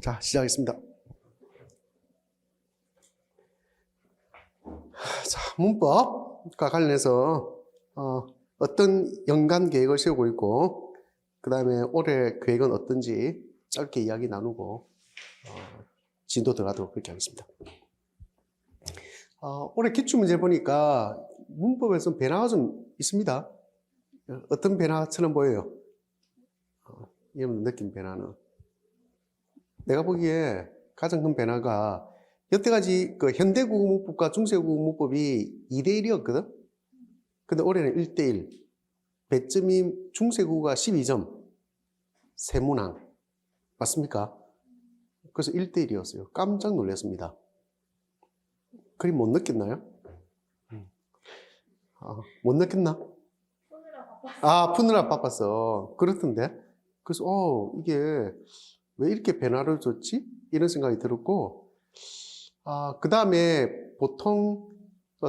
자, 시작하겠습니다. 자, 문법과 관련해서 어떤 연간 계획을 세우고 있고, 그 다음에 올해 계획은 어떤지 짧게 이야기 나누고 진도 들어가도록 그렇게 하겠습니다. 올해 기출문제 보니까 문법에서 변화가 좀 있습니다. 어떤 변화처럼 보여요? 여러분 느낀 변화는? 내가 보기에 가장 큰 변화가 여태까지 그 현대국어문법과 중세국어문법이 2대1이었거든? 근데 올해는 1대1. 배점이 중세국어가 12점, 세문항. 맞습니까? 그래서 1대1이었어요. 깜짝 놀랐습니다. 그림 못 느꼈나요? 못 느꼈나? 푸느라 바빴어. 그렇던데? 그래서, 이게 왜 이렇게 변화를 줬지? 이런 생각이 들었고, 그 다음에 보통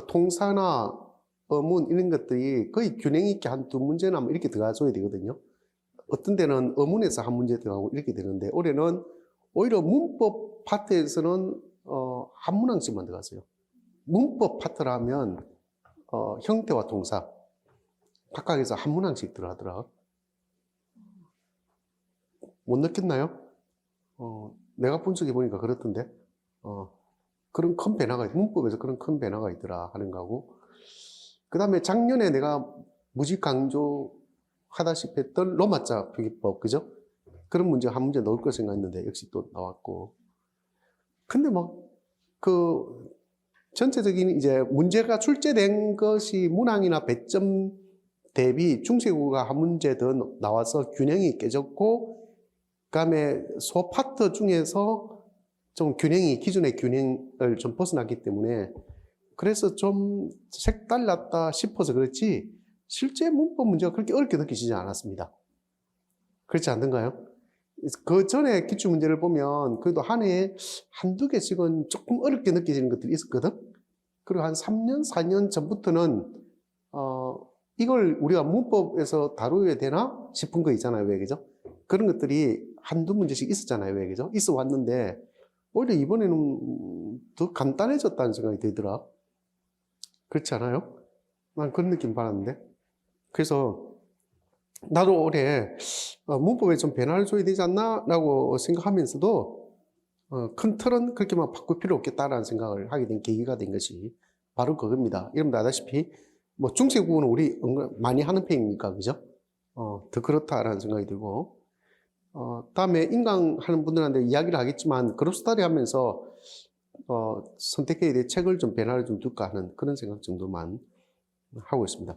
통사나 어문 이런 것들이 거의 균형 있게 한 두 문제나 이렇게 들어가줘야 되거든요. 어떤 데는 어문에서 한 문제 들어가고 이렇게 되는데, 올해는 오히려 문법 파트에서는 한 문항씩만 들어갔어요. 문법 파트라면 형태와 동사 각각에서 한 문항씩 들어가더라. 못 느꼈나요? 내가 본 적이 보니까 그렇던데, 그런 큰 변화가, 문법에서 그런 큰 변화가 있더라 하는 거고, 그 다음에 작년에 내가 무지 강조하다시피 했던 로마자 표기법, 그죠? 그런 문제 한 문제 넣을 거 생각했는데, 역시 또 나왔고. 근데 전체적인 이제 문제가 출제된 것이 문항이나 배점 대비 중세국어가 한 문제 더 나와서 균형이 깨졌고, 그 다음에 소 파트 중에서 좀 기존의 균형을 좀 벗어났기 때문에 그래서 좀 색달랐다 싶어서 그렇지 실제 문법 문제가 그렇게 어렵게 느껴지지 않았습니다. 그렇지 않던가요? 그 전에 기출문제를 보면 그래도 한 해에 한두 개씩은 조금 어렵게 느껴지는 것들이 있었거든? 그리고 한 3년, 4년 전부터는 이걸 우리가 문법에서 다루어야 되나 싶은 거 있잖아요. 왜, 그죠? 그런 것들이 한두 문제씩 있었잖아요. 왜, 그죠? 있어 왔는데, 오히려 이번에는 더 간단해졌다는 생각이 들더라. 그렇지 않아요? 난 그런 느낌 받았는데. 그래서, 나도 올해 문법에 좀 변화를 줘야 되지 않나? 라고 생각하면서도, 큰 틀은 그렇게 막 바꿀 필요 없겠다라는 생각을 하게 된 계기가 된 것이 바로 그겁니다. 여러분들 아다시피, 중세국어는 우리 많이 하는 편이니까, 그죠? 더 그렇다라는 생각이 들고, 다음에 인강 하는 분들한테 이야기를 하겠지만, 그룹 스터디 하면서, 선택해야 될 책을 좀 변화를 좀 줄까 하는 그런 생각 정도만 하고 있습니다.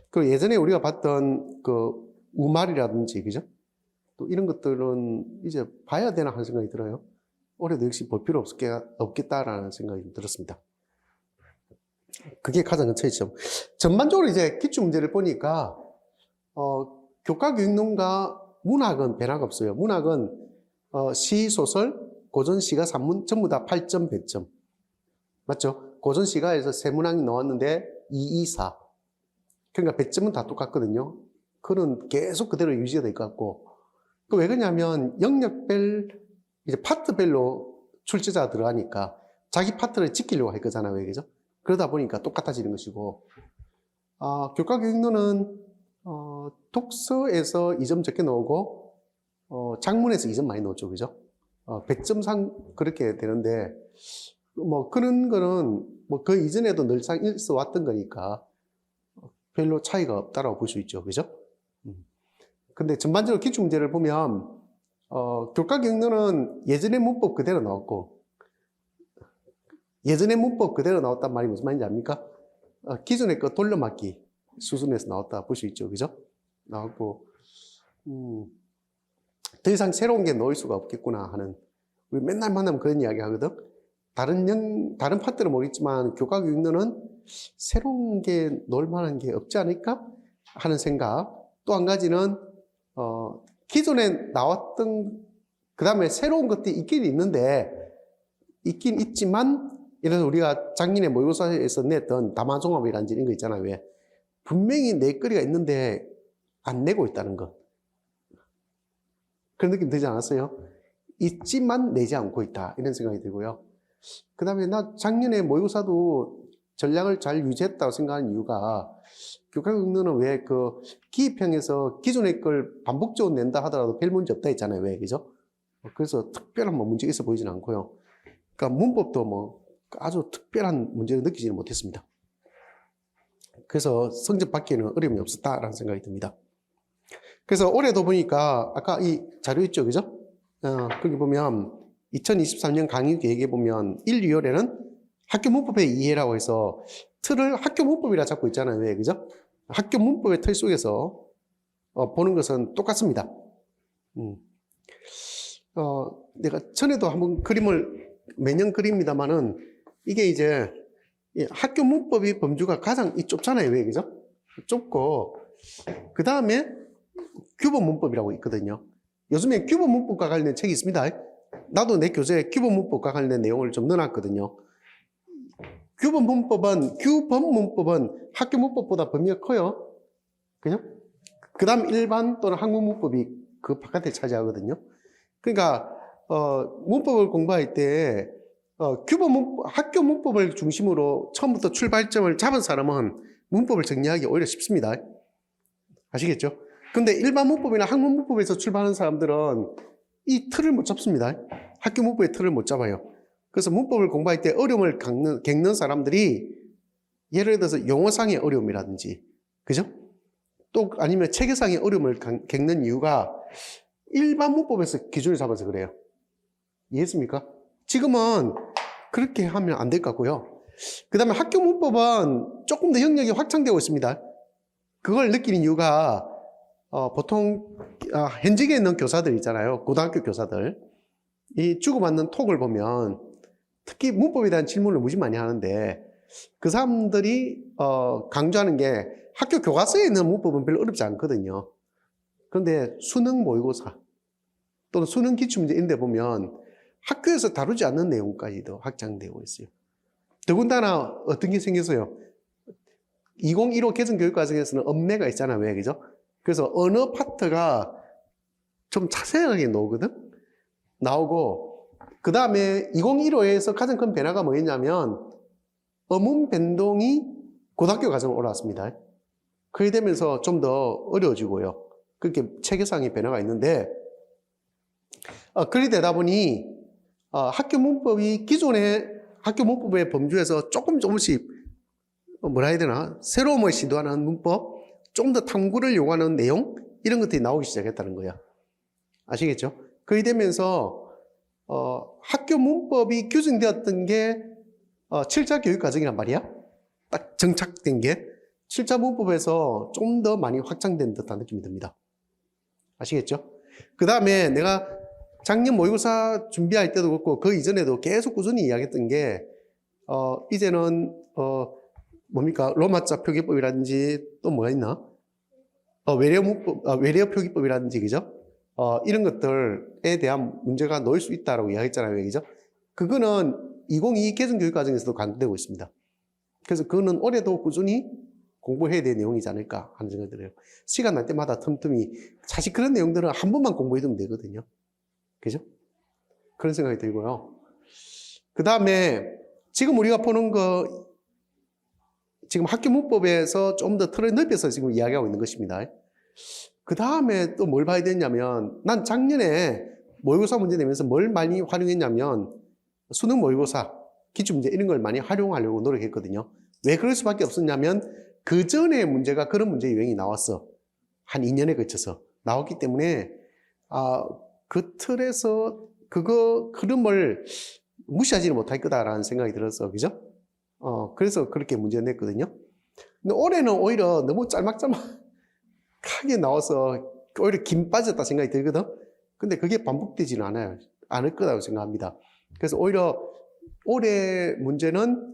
그리고 예전에 우리가 봤던 그 우말이라든지, 그죠? 또 이런 것들은 이제 봐야 되나 하는 생각이 들어요. 올해도 역시 볼 필요 없겠다라는 생각이 들었습니다. 그게 가장 큰 차이점. 전반적으로 이제 기출문제를 보니까, 교과교육론과 문학은 변화가 없어요. 문학은, 시, 소설, 고전시가, 산문, 전부 다 8점, 100점. 맞죠? 고전시가에서 세 문항이 나왔는데 2, 2, 4. 그러니까 100점은 다 똑같거든요. 그건 계속 그대로 유지가 될 것 같고. 왜 그러냐면, 영역별, 이제 파트별로 출제자가 들어가니까 자기 파트를 지키려고 할 거잖아요. 왜, 그죠? 그러다 보니까 똑같아지는 것이고, 교과교육론은, 독서에서 2점 적게 나오고, 작문에서 2점 많이 나오죠. 그죠? 100점상 그렇게 되는데, 그런 거는, 그 이전에도 늘상 있어 왔던 거니까, 별로 차이가 없다라고 볼 수 있죠. 그죠? 근데 전반적으로 기출문제를 보면, 교과교육론은 예전의 문법 그대로 나왔고, 예전의 문법 그대로 나왔단 말이 무슨 말인지 압니까? 기존의 거 돌려막기 수준에서 나왔다 볼 수 있죠. 그죠? 나왔고, 더 이상 새로운 게 넣을 수가 없겠구나 하는, 우리 맨날 만나면 그런 이야기 하거든? 다른 파트는 모르겠지만, 교과교육론은 새로운 게 넣을 만한 게 없지 않을까? 하는 생각. 또 한 가지는, 기존에 나왔던, 그 다음에 새로운 것들이 있긴 있지만, 예를 들어서 우리가 작년에 모의고사에서 냈던 담화종합이라든지 이런 거 있잖아요. 왜? 분명히 낼 거리가 있는데 안 내고 있다는 것. 그런 느낌 들지 않았어요? 있지만 내지 않고 있다. 이런 생각이 들고요. 그 다음에 나 작년에 모의고사도 전략을 잘 유지했다고 생각하는 이유가 교과학능은 왜 그 기입형에서 기존의 걸 반복적으로 낸다 하더라도 별 문제 없다 했잖아요. 왜, 그죠? 그래서 특별한 뭐 문제가 있어 보이진 않고요. 그러니까 문법도 뭐 아주 특별한 문제를 느끼지는 못했습니다. 그래서 성적 받기에는 어려움이 없었다라는 생각이 듭니다. 그래서 올해도 보니까 아까 이 자료 있죠, 그죠? 거기 보면 2023년 강의 계획에 보면 1, 2월에는 학교 문법의 이해라고 해서 틀을 학교 문법이라 잡고 있잖아요. 왜, 그죠? 학교 문법의 틀 속에서 보는 것은 똑같습니다. 내가 전에도 한번 그림을 매년 그립니다만은 이게 이제 학교 문법이 범주가 가장 좁잖아요. 왜, 그죠? 좁고 그 다음에 규범 문법이라고 있거든요. 요즘에 규범 문법과 관련된 책이 있습니다. 나도 내 교재에 규범 문법과 관련된 내용을 좀 넣어놨거든요. 규범 문법은 학교 문법보다 범위가 커요. 그죠? 그 다음 일반 또는 한국 문법이 그 바깥에 차지하거든요. 그러니까, 문법을 공부할 때, 학교 문법을 중심으로 처음부터 출발점을 잡은 사람은 문법을 정리하기 오히려 쉽습니다. 아시겠죠? 근데 일반 문법이나 한국 문법에서 출발하는 사람들은 이 틀을 못 잡습니다. 학교 문법의 틀을 못 잡아요. 그래서 문법을 공부할 때 어려움을 겪는 사람들이 예를 들어서 용어상의 어려움이라든지, 그죠? 또 아니면 체계상의 어려움을 겪는 이유가 일반 문법에서 기준을 잡아서 그래요. 이해했습니까? 지금은 그렇게 하면 안 될 것 같고요. 그 다음에 학교 문법은 조금 더 영역이 확장되고 있습니다. 그걸 느끼는 이유가 보통 현직에 있는 교사들 있잖아요. 고등학교 교사들. 이 주고받는 톡을 보면 특히 문법에 대한 질문을 무지 많이 하는데 그 사람들이 강조하는 게 학교 교과서에 있는 문법은 별로 어렵지 않거든요. 그런데 수능 모의고사 또는 수능 기출문제 이런 데 보면 학교에서 다루지 않는 내용까지도 확장되고 있어요. 더군다나 어떤 게 생겼어요. 2015 개정교육과정에서는 엄매가 있잖아요. 왜, 그죠? 그래서 언어 파트가 좀 자세하게 나오고 그 다음에 2015에서 가장 큰 변화가 뭐였냐면 어문 변동이 고등학교 과정으로 올라왔습니다. 그렇게 되면서 좀 더 어려워지고요. 그렇게 체계상의 변화가 있는데 그렇게 되다 보니 학교 문법이 기존의 학교 문법의 범주에서 조금씩 뭐라 해야 되나 새로움을 시도하는 문법, 좀 더 탐구를 요구하는 내용 이런 것들이 나오기 시작했다는 거예요. 아시겠죠? 그렇게 되면서 학교 문법이 규정되었던 게 7차 교육과정이란 말이야. 딱 정착된 게 7차 문법에서 좀 더 많이 확장된 듯한 느낌이 듭니다. 아시겠죠? 그 다음에 내가 작년 모의고사 준비할 때도 그렇고 그 이전에도 계속 꾸준히 이야기했던 게 이제는 뭡니까? 로마자 표기법이라든지 또 뭐가 있나? 외래어 표기법이라든지 그죠? 이런 것들에 대한 문제가 놓일 수 있다라고 이야기했잖아요. 그죠? 그거는 2022 개정교육과정에서도 강조되고 있습니다. 그래서 그거는 올해도 꾸준히 공부해야 될 내용이지 않을까 하는 생각이 들어요. 시간 날 때마다 틈틈이 사실 그런 내용들은 한 번만 공부해두면 되거든요. 그죠? 그런 생각이 들고요. 그 다음에 지금 우리가 보는 거 지금 학교 문법에서 좀 더 틀을 넓혀서 지금 이야기하고 있는 것입니다. 그 다음에 또 뭘 봐야 되냐면 난 작년에 모의고사 문제 내면서 뭘 많이 활용했냐면 수능 모의고사, 기출문제 이런 걸 많이 활용하려고 노력했거든요. 왜 그럴 수밖에 없었냐면 그 전에 문제가 그런 문제 유형이 나왔어. 한 2년에 걸쳐서 나왔기 때문에 그 틀에서 그거 흐름을 무시하지는 못할 거다라는 생각이 들었어. 그죠? 그래서 그렇게 문제를 냈거든요. 근데 올해는 오히려 너무 짤막짤막하게 나와서 오히려 김 빠졌다 생각이 들거든. 근데 그게 반복되지는 않을 거라고 생각합니다. 그래서 오히려 올해 문제는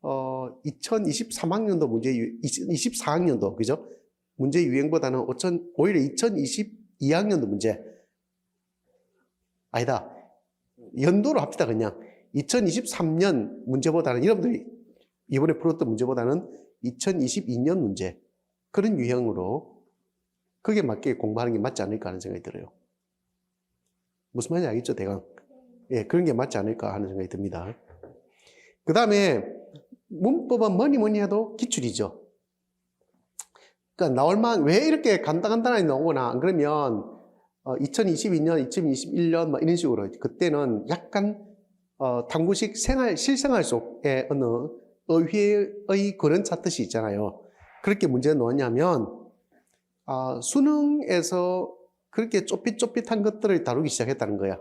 2023학년도 24학년도 그죠? 문제 유형보다는 오히려 2022학년도 문제 아니다. 연도로 합시다 그냥. 2023년 문제보다는 여러분들이 이번에 풀었던 문제보다는 2022년 문제 그런 유형으로 그게 맞게 공부하는 게 맞지 않을까 하는 생각이 들어요. 무슨 말인지 알겠죠, 대강? 예, 그런 게 맞지 않을까 하는 생각이 듭니다. 그 다음에 문법은 뭐니 해도 기출이죠. 그러니까 나올만 왜 이렇게 간단하게 나오거나 안 그러면 2022년, 2021년 뭐 이런 식으로 그때는 약간 탐구식 실생활 속의 어느 의회의 그런 찾듯이 있잖아요. 그렇게 문제가 나왔냐면 수능에서 그렇게 쪼삣쪼삣한 것들을 다루기 시작했다는 거야.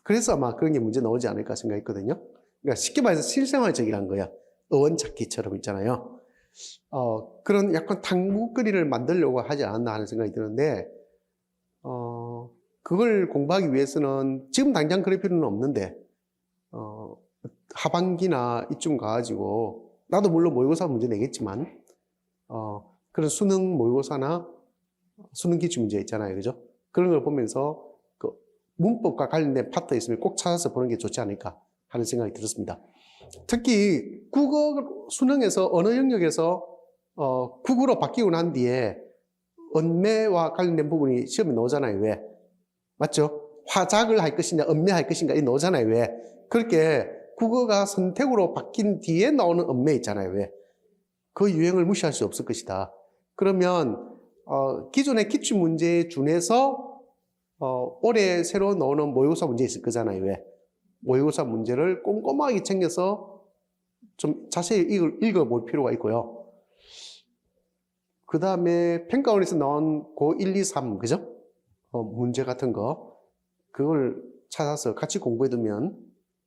그래서 아마 그런 게 문제 나오지 않을까 생각했거든요. 그러니까 쉽게 말해서 실생활적이라는 거야. 어원 찾기처럼 있잖아요. 그런 약간 탐구거리를 만들려고 하지 않았나 하는 생각이 드는데, 그걸 공부하기 위해서는 지금 당장 그럴 필요는 없는데, 하반기나 이쯤 가가지고, 나도 물론 모의고사 문제 내겠지만, 그런 수능 모의고사나 수능 기출 문제 있잖아요. 그죠? 그런 걸 보면서 그 문법과 관련된 파트 있으면 꼭 찾아서 보는 게 좋지 않을까 하는 생각이 들었습니다. 특히 국어 수능에서 언어 영역에서 국어로 바뀌고 난 뒤에 언매와 관련된 부분이 시험에 나오잖아요. 왜? 맞죠? 화작을 할 것인가 언매할 것인가 이 나오잖아요. 왜? 그렇게 국어가 선택으로 바뀐 뒤에 나오는 언매 있잖아요. 왜? 그 유행을 무시할 수 없을 것이다. 그러면 기존의 기출 문제에 준해서 올해 새로 나오는 모의고사 문제 있을 거잖아요. 왜? 모의고사 문제를 꼼꼼하게 챙겨서 좀 자세히 읽어볼 필요가 있고요. 그 다음에 평가원에서 나온 고 1, 2, 3, 그죠? 문제 같은 거, 그걸 찾아서 같이 공부해두면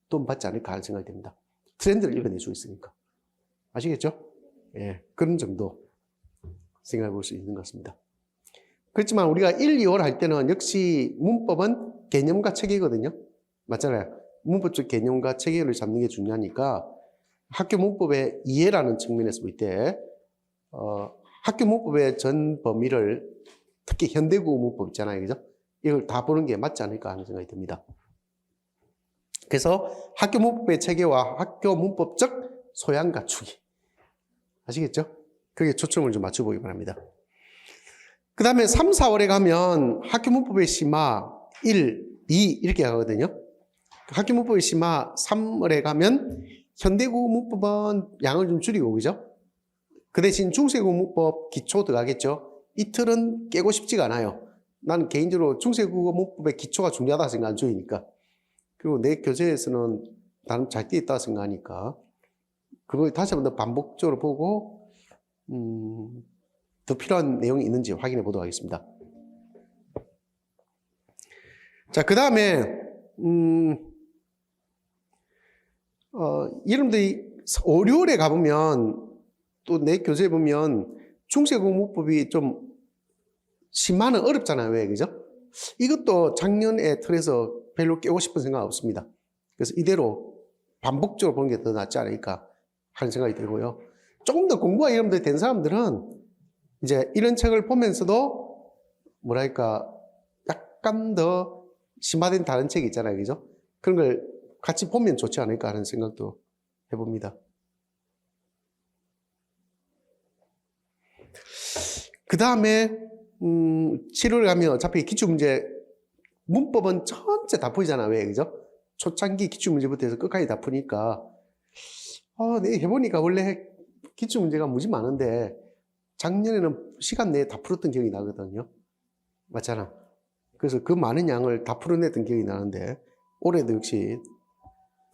돈 받지 않을까 하는 생각이 듭니다. 트렌드를 읽어낼 수 있으니까. 아시겠죠? 예, 그런 정도 생각해 볼 수 있는 것 같습니다. 그렇지만 우리가 1, 2월 할 때는 역시 문법은 개념과 체계거든요. 맞잖아요. 문법적 개념과 체계를 잡는 게 중요하니까 학교 문법의 이해라는 측면에서 볼 때 학교 문법의 전 범위를 특히 현대국어 문법 있잖아요. 그죠? 이걸 다 보는 게 맞지 않을까 하는 생각이 듭니다. 그래서 학교 문법의 체계와 학교 문법적 소양 갖추기. 아시겠죠? 그게 초점을 좀 맞춰보기 바랍니다. 그 다음에 3, 4월에 가면 학교 문법의 심화 1, 2 이렇게 가거든요. 학교 문법의 심화 3월에 가면 현대국어 문법은 양을 좀 줄이고, 그죠? 그 대신 중세국어 문법 기초 들어가겠죠? 이틀은 깨고 싶지가 않아요. 나는 개인적으로 중세국어 문법의 기초가 중요하다 생각하는 주의니까. 그리고 내 교재에서는 나름 잘 돼 있다고 생각하니까 그걸 다시 한 번 더 반복적으로 보고 더 필요한 내용이 있는지 확인해 보도록 하겠습니다. 자, 그 다음에 여러분들이 5, 6월에 가보면 또 내 교재에 보면 중세국어 문법이 좀 심화는 어렵잖아요. 왜? 그죠? 이것도 작년의 틀에서 별로 깨고 싶은 생각 없습니다. 그래서 이대로 반복적으로 보는 게 더 낫지 않을까 하는 생각이 들고요. 조금 더 공부가 여러분들 된 사람들은 이제 이런 책을 보면서도 뭐랄까 약간 더 심화된 다른 책이 있잖아요. 그죠? 그런 걸 같이 보면 좋지 않을까 하는 생각도 해봅니다. 그 다음에 7월 가면 어차피 기출문제 문법은 전체 다 풀이잖아. 왜? 그죠? 초창기 기출문제부터 해서 끝까지 다 푸니까 내가 해보니까 원래 기출문제가 무지 많은데 작년에는 시간 내에 다 풀었던 기억이 나거든요. 맞잖아. 그래서 그 많은 양을 다 풀어냈던 기억이 나는데 올해도 역시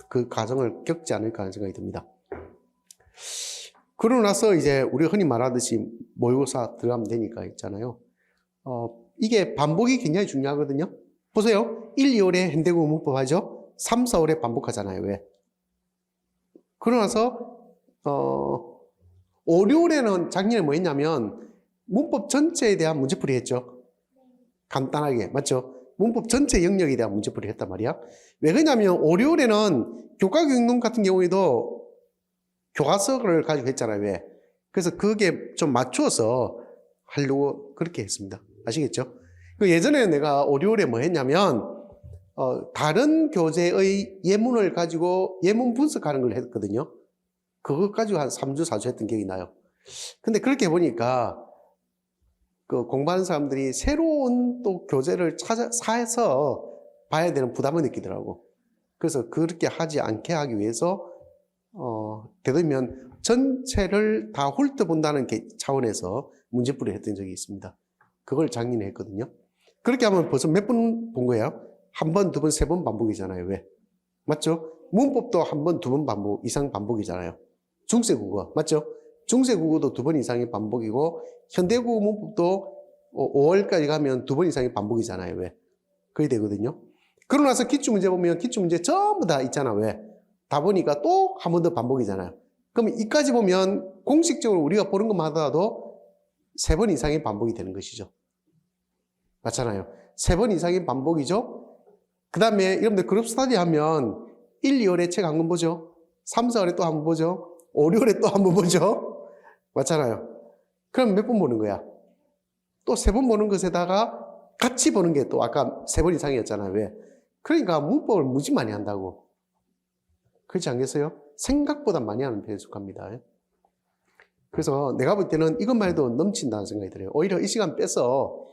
그 과정을 겪지 않을까 하는 생각이 듭니다. 그러고 나서 이제 우리가 흔히 말하듯이 모의고사 들어가면 되니까 있잖아요. 이게 반복이 굉장히 중요하거든요. 보세요. 1, 2월에 현대국어 문법 하죠. 3, 4월에 반복하잖아요. 왜? 그러고 나서 5, 6월에는 작년에 뭐 했냐면 문법 전체에 대한 문제풀이 했죠. 간단하게. 맞죠? 문법 전체 영역에 대한 문제풀이 했단 말이야. 왜 그러냐면 5, 6월에는 교과교육론 같은 경우에도 교과서를 가지고 했잖아요. 왜? 그래서 그게 좀 맞추어서 하려고 그렇게 했습니다. 아시겠죠? 예전에 내가 5, 6월에 뭐 했냐면 다른 교재의 예문을 가지고 예문 분석하는 걸 했거든요. 그거 가지고 한 3주, 4주 했던 기억이 나요. 근데 그렇게 해보니까 그 공부하는 사람들이 새로운 또 교재를 사서 봐야 되는 부담을 느끼더라고. 그래서 그렇게 하지 않게 하기 위해서 되도록이면 전체를 다 훑어본다는 차원에서 문제풀이를 했던 적이 있습니다. 그걸 작년에 했거든요. 그렇게 하면 벌써 몇 번 본 거예요? 한 번, 두 번, 세 번 반복이잖아요. 왜? 맞죠? 문법도 한 번, 두 번 반복 이상 반복이잖아요. 중세국어 맞죠? 중세국어도 두 번 이상의 반복이고 현대국어 문법도 5월까지 가면 두 번 이상의 반복이잖아요. 왜? 그게 되거든요. 그러고 나서 기출문제 보면 기출문제 전부 다 있잖아. 왜? 다 보니까 또 한 번 더 반복이잖아요. 그럼 이까지 보면 공식적으로 우리가 보는 것만 하더라도 세 번 이상의 반복이 되는 것이죠. 맞잖아요. 세 번 이상의 반복이죠. 그 다음에 여러분들 그룹 스터디 하면 1, 2월에 책 한 권 보죠. 3, 4월에 또 한 번 보죠. 5, 6월에 또 한 번 보죠. 맞잖아요. 그럼 몇 번 보는 거야? 또 세 번 보는 것에다가 같이 보는 게 또 아까 세 번 이상이었잖아요. 왜? 그러니까 문법을 무지 많이 한다고. 그렇지 않겠어요? 생각보다 많이 하는 편에 속합니다. 그래서 내가 볼 때는 이것만 해도 넘친다는 생각이 들어요. 오히려 이 시간 빼서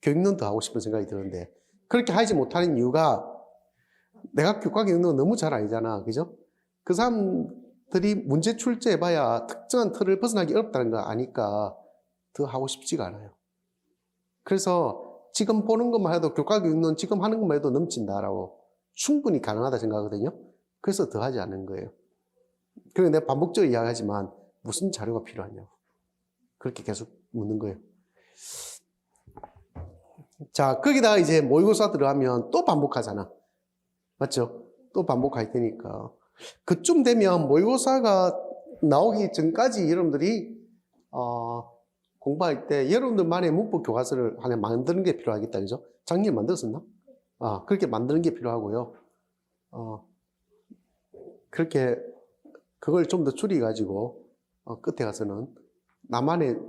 교육론 더 하고 싶은 생각이 드는데 그렇게 하지 못하는 이유가 내가 교과 교육론 너무 잘 알잖아. 그죠? 그 사람들이 문제 출제해봐야 특정한 틀을 벗어나기 어렵다는 거 아니까 더 하고 싶지가 않아요. 그래서 지금 보는 것만 해도 교과 교육론 지금 하는 것만 해도 넘친다라고 충분히 가능하다 생각하거든요. 그래서 더 하지 않는 거예요. 그리고 내가 반복적으로 이야기하지만 무슨 자료가 필요하냐고. 그렇게 계속 묻는 거예요. 자, 거기다가 이제 모의고사 들어가면 또 반복하잖아. 맞죠? 또 반복할 테니까. 그쯤 되면 모의고사가 나오기 전까지 여러분들이, 공부할 때 여러분들만의 문법 교과서를 하나 만드는 게 필요하겠다. 그죠? 작년에 만들었었나? 그렇게 만드는 게 필요하고요. 그렇게, 그걸 좀 더 줄여가지고, 끝에 가서는 나만의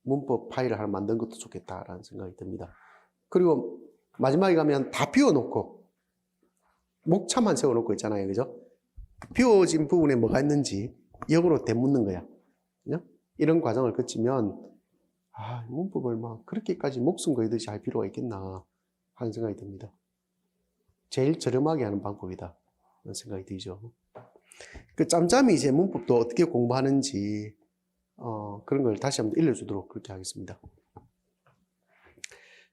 문법 파일을 하나 만드는 것도 좋겠다라는 생각이 듭니다. 그리고 마지막에 가면 다 비워놓고 목차만 세워놓고 있잖아요. 그죠? 비워진 부분에 뭐가 있는지 역으로 되묻는 거야. 그죠? 이런 과정을 거치면 문법을 막 그렇게까지 목숨 걸듯이 할 필요가 있겠나 하는 생각이 듭니다. 제일 저렴하게 하는 방법이다 그런 생각이 들죠. 그 짬짬이 이제 문법도 어떻게 공부하는지 그런 걸 다시 한번 일러주도록 그렇게 하겠습니다.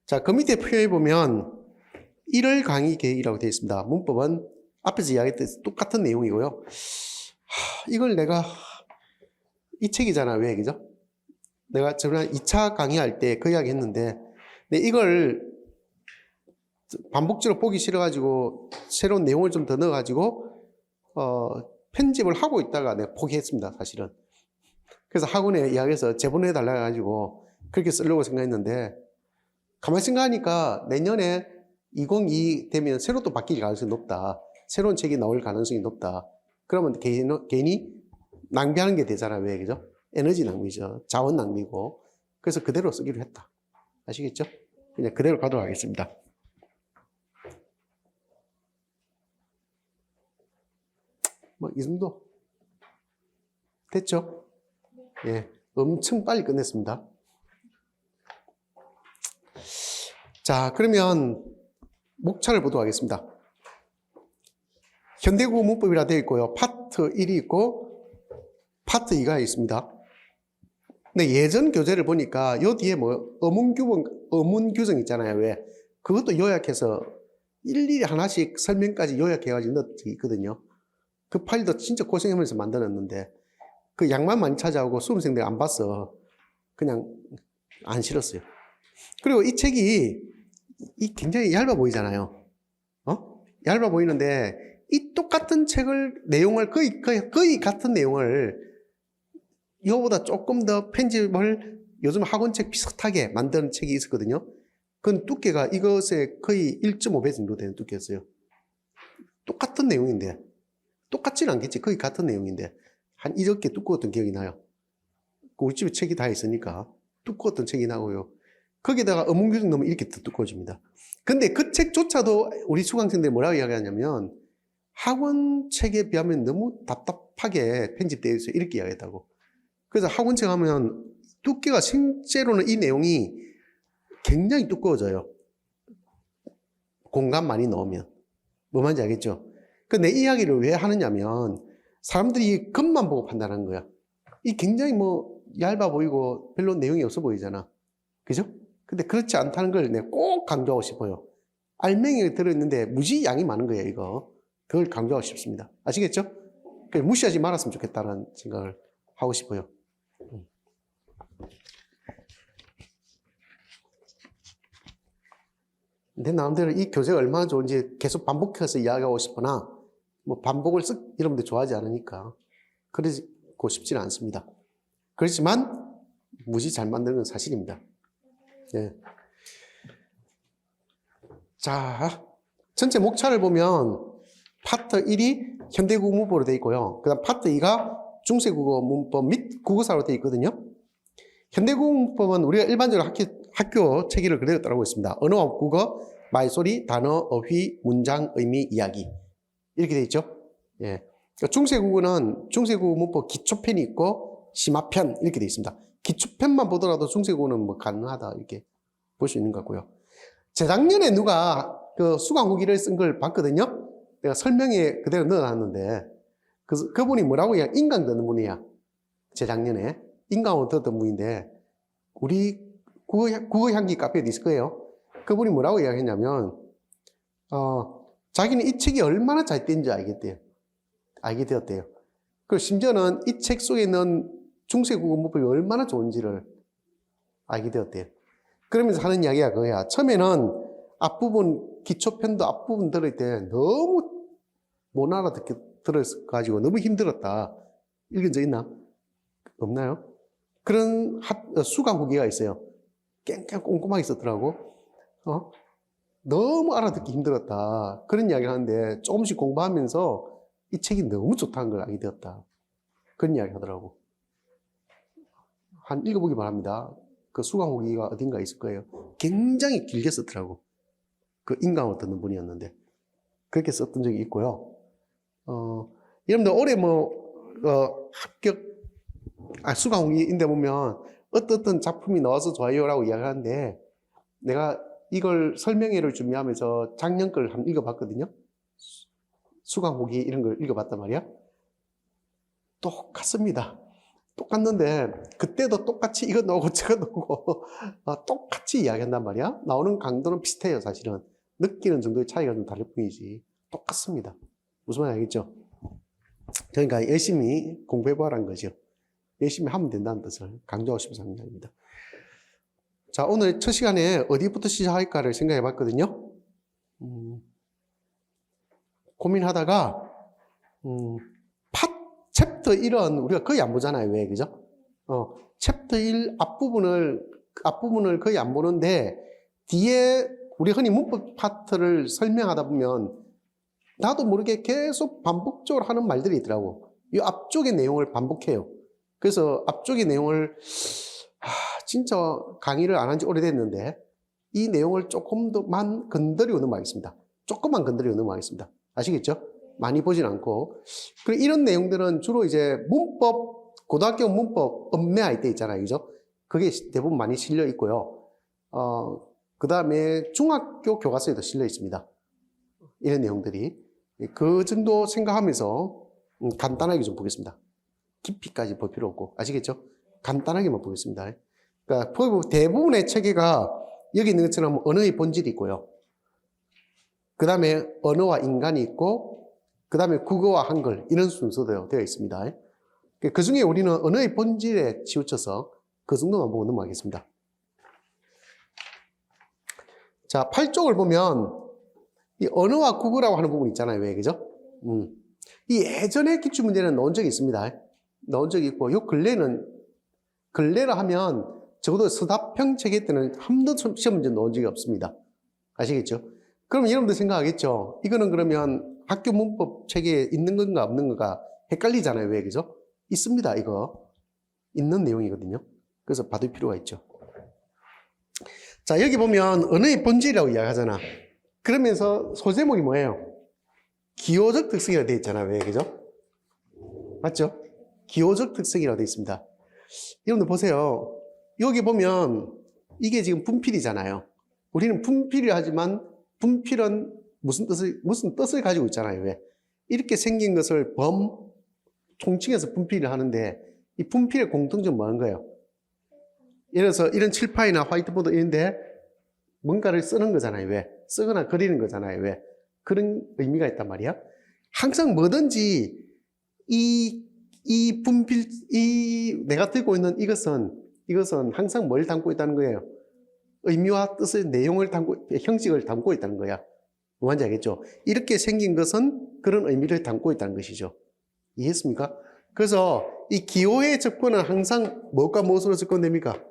자, 그 밑에 표에 보면 1월 강의 계획이라고 되어 있습니다. 문법은 앞에서 이야기했듯이 똑같은 내용이고요. 이걸 내가 이 책이잖아. 왜 그죠? 내가 저번에 2차 강의할 때 그 이야기 했는데 이걸 반복적으로 보기 싫어가지고 새로운 내용을 좀 더 넣어가지고 편집을 하고 있다가 내가 포기했습니다. 사실은. 그래서 학원에 이야기해서 제본해달라 해가지고 그렇게 쓰려고 생각했는데 가만히 생각하니까 내년에 2022 되면 새로 또 바뀔 가능성이 높다. 새로운 책이 나올 가능성이 높다. 그러면 괜히 낭비하는 게 되잖아. 왜, 그죠? 에너지 낭비죠. 자원 낭비고. 그래서 그대로 쓰기로 했다. 아시겠죠? 그냥 그대로 가도록 하겠습니다. 이 정도. 됐죠? 예. 엄청 빨리 끝냈습니다. 자, 그러면 목차를 보도록 하겠습니다. 현대국어 문법이라 되어 있고요. 파트 1이 있고 파트 2가 있습니다. 근데 예전 교재를 보니까 요 뒤에 어문 규정 있잖아요. 왜? 그것도 요약해서 일일이 하나씩 설명까지 요약해가지고 넣었지 있거든요. 그 파일도 진짜 고생하면서 만들었는데 그 양만 많이 찾아오고 수험생들이 안 봤어. 그냥 안 실었어요. 그리고 이 책이 굉장히 얇아 보이잖아요. 얇아 보이는데 이 똑같은 내용을 거의 같은 내용을 이거보다 조금 더 편집을 요즘 학원책 비슷하게 만드는 책이 있었거든요. 그건 두께가 이것의 거의 1.5배 정도 되는 두께였어요. 똑같은 내용인데 똑같지는 않겠지. 거의 같은 내용인데 한 이렇게 두꺼웠던 기억이 나요. 우리 집에 책이 다 있으니까 두꺼웠던 책이 나고요. 거기다가 어문규정 넣으면 이렇게 더 두꺼워집니다. 근데 그 책조차도 우리 수강생들이 뭐라고 이야기하냐면 학원 책에 비하면 너무 답답하게 편집되어 있어요. 이렇게 이야기했다고. 그래서 학원책 하면 두께가 실제로는 이 내용이 굉장히 두꺼워져요. 공간 많이 넣으면. 뭐 말인지 알겠죠? 그 내 이야기를 왜 하느냐면 사람들이 겉만 보고 판단하는 거야. 이 굉장히 뭐 얇아 보이고 별로 내용이 없어 보이잖아. 그죠? 근데 그렇지 않다는 걸 내가 꼭 강조하고 싶어요. 알맹이가 들어있는데 무지 양이 많은 거예요, 이거. 그걸 강조하고 싶습니다. 아시겠죠? 무시하지 말았으면 좋겠다는 생각을 하고 싶어요. 내 나름대로 이 교재가 얼마나 좋은지 계속 반복해서 이야기하고 싶으나 뭐 반복을 여러분들 좋아하지 않으니까 그러고 싶지는 않습니다. 그렇지만 무지 잘 만드는 건 사실입니다. 예. 자, 전체 목차를 보면 파트 1이 현대국어 문법으로 되어 있고요. 그 다음 파트 2가 중세국어 문법 및 국어사로 되어 있거든요. 현대국어 문법은 우리가 일반적으로 학교 체계를 그대로 따르고 있습니다. 언어와 국어, 말소리, 단어, 어휘, 문장, 의미, 이야기 이렇게 되어 있죠. 예. 그러니까 중세국어는 중세국어 문법 기초편이 있고 심화편 이렇게 되어 있습니다. 기초편만 보더라도 중세국어는 뭐 가능하다 이렇게 볼 수 있는 것 같고요. 재작년에 누가 그 수강후기를 쓴 걸 봤거든요. 내가 설명에 그대로 넣어놨는데 그분이 뭐라고 해야 인강 듣는 분이야. 재작년에 인강을 듣던 분인데 우리 국어향기 카페에도 있을 거예요. 그분이 뭐라고 이야기했냐면 자기는 이 책이 얼마나 잘 된지 알게 되었대요. 그리고 심지어는 이 책 속에 있는 중세국어 문법이 얼마나 좋은지를 알게 되었대요. 그러면서 하는 이야기가 그거야. 처음에는 앞부분 기초편도 앞부분 들을 때 너무 못 알아듣게 들어가지고 너무 힘들었다. 읽은 적 있나? 없나요? 그런 수강 후기가 있어요. 깽깽 꼼꼼하게 썼더라고. 너무 알아듣기 힘들었다. 그런 이야기를 하는데 조금씩 공부하면서 이 책이 너무 좋다는 걸 알게 되었다. 그런 이야기 하더라고. 한 읽어보기 바랍니다. 그 수강 후기가 어딘가 있을 거예요. 굉장히 길게 썼더라고. 그 인강을 듣는 분이었는데. 그렇게 썼던 적이 있고요. 여러분들 올해 수강 후기인데 보면 어떤 작품이 나와서 좋아요라고 이야기하는데 내가 이걸 설명회를 준비하면서 작년 걸 한번 읽어봤거든요. 수강 후기 이런 걸 읽어봤단 말이야. 똑같습니다. 똑같는데 그때도 똑같이 이거 나오고 저거 나오고 똑같이 이야기한단 말이야. 나오는 강도는 비슷해요. 사실은 느끼는 정도의 차이가 좀 다를 뿐이지 똑같습니다. 무슨 말인지 알겠죠? 그러니까 열심히 공부해보라는 거죠. 열심히 하면 된다는 뜻을 강조하고 싶어서 하는 이야기입니다. 자, 오늘 첫 시간에 어디부터 시작할까를 생각해 봤거든요. 고민하다가 챕터 1은 우리가 거의 안 보잖아요. 왜, 그죠? 챕터 1 앞부분을 거의 안 보는데 뒤에 우리 흔히 문법 파트를 설명하다 보면 나도 모르게 계속 반복적으로 하는 말들이 있더라고. 이 앞쪽의 내용을 반복해요. 그래서 앞쪽의 내용을 진짜 강의를 안 한 지 오래됐는데 이 내용을 조금 더만 건드리고 넘어가겠습니다. 조금만 건드리고 넘어가겠습니다. 아시겠죠? 많이 보진 않고. 그리고 이런 내용들은 주로 이제 문법, 고등학교 문법 음매할 때 있잖아요. 그죠? 그게 대부분 많이 실려 있고요. 그 다음에 중학교 교과서에도 실려 있습니다. 이런 내용들이. 그 정도 생각하면서 간단하게 좀 보겠습니다. 깊이까지 볼 필요 없고. 아시겠죠? 간단하게만 보겠습니다. 그러니까 대부분의 체계가 여기 있는 것처럼 언어의 본질이 있고요. 그 다음에 언어와 인간이 있고, 그 다음에 국어와 한글, 이런 순서대로 되어 있습니다. 그 중에 우리는 언어의 본질에 치우쳐서 그 정도만 보고 넘어가겠습니다. 자, 8쪽을 보면 이 언어와 국어라고 하는 부분 있잖아요. 왜, 그죠? 이 예전에 기출문제는 넣은 적이 있습니다. 넣은 적이 있고, 요 근래라 하면 적어도 서답형 체계 때는 한 번도 시험 문제 넣은 적이 없습니다. 아시겠죠? 그럼 여러분들 생각하겠죠? 이거는 그러면 학교 문법 체계에 있는 건가 없는 건가 헷갈리잖아요. 왜, 그죠? 있습니다, 이거. 있는 내용이거든요. 그래서 받을 필요가 있죠. 자, 여기 보면 언어의 본질이라고 이야기하잖아. 그러면서 소제목이 뭐예요? 기호적 특성이라고 되어 있잖아요. 왜, 그죠? 맞죠? 기호적 특성이라고 되어 있습니다. 여러분들 보세요. 여기 보면 이게 지금 분필이잖아요. 우리는 분필을 하지만 분필은 무슨 뜻을 가지고 있잖아요. 왜? 이렇게 생긴 것을 총칭해서 분필을 하는데 이 분필의 공통점 뭐 하는 거예요? 예를 들어서 이런 칠판이나 화이트보드 이런데 뭔가를 쓰는 거잖아요. 왜? 쓰거나 그리는 거잖아요. 왜? 그런 의미가 있단 말이야. 항상 뭐든지 이 분필, 내가 들고 있는 이것은 항상 뭘 담고 있다는 거예요? 의미와 뜻의 내용을 형식을 담고 있다는 거야. 뭔지 알겠죠? 이렇게 생긴 것은 그런 의미를 담고 있다는 것이죠. 이해했습니까? 그래서 이 기호의 접근은 항상 무엇과 무엇으로 접근됩니까?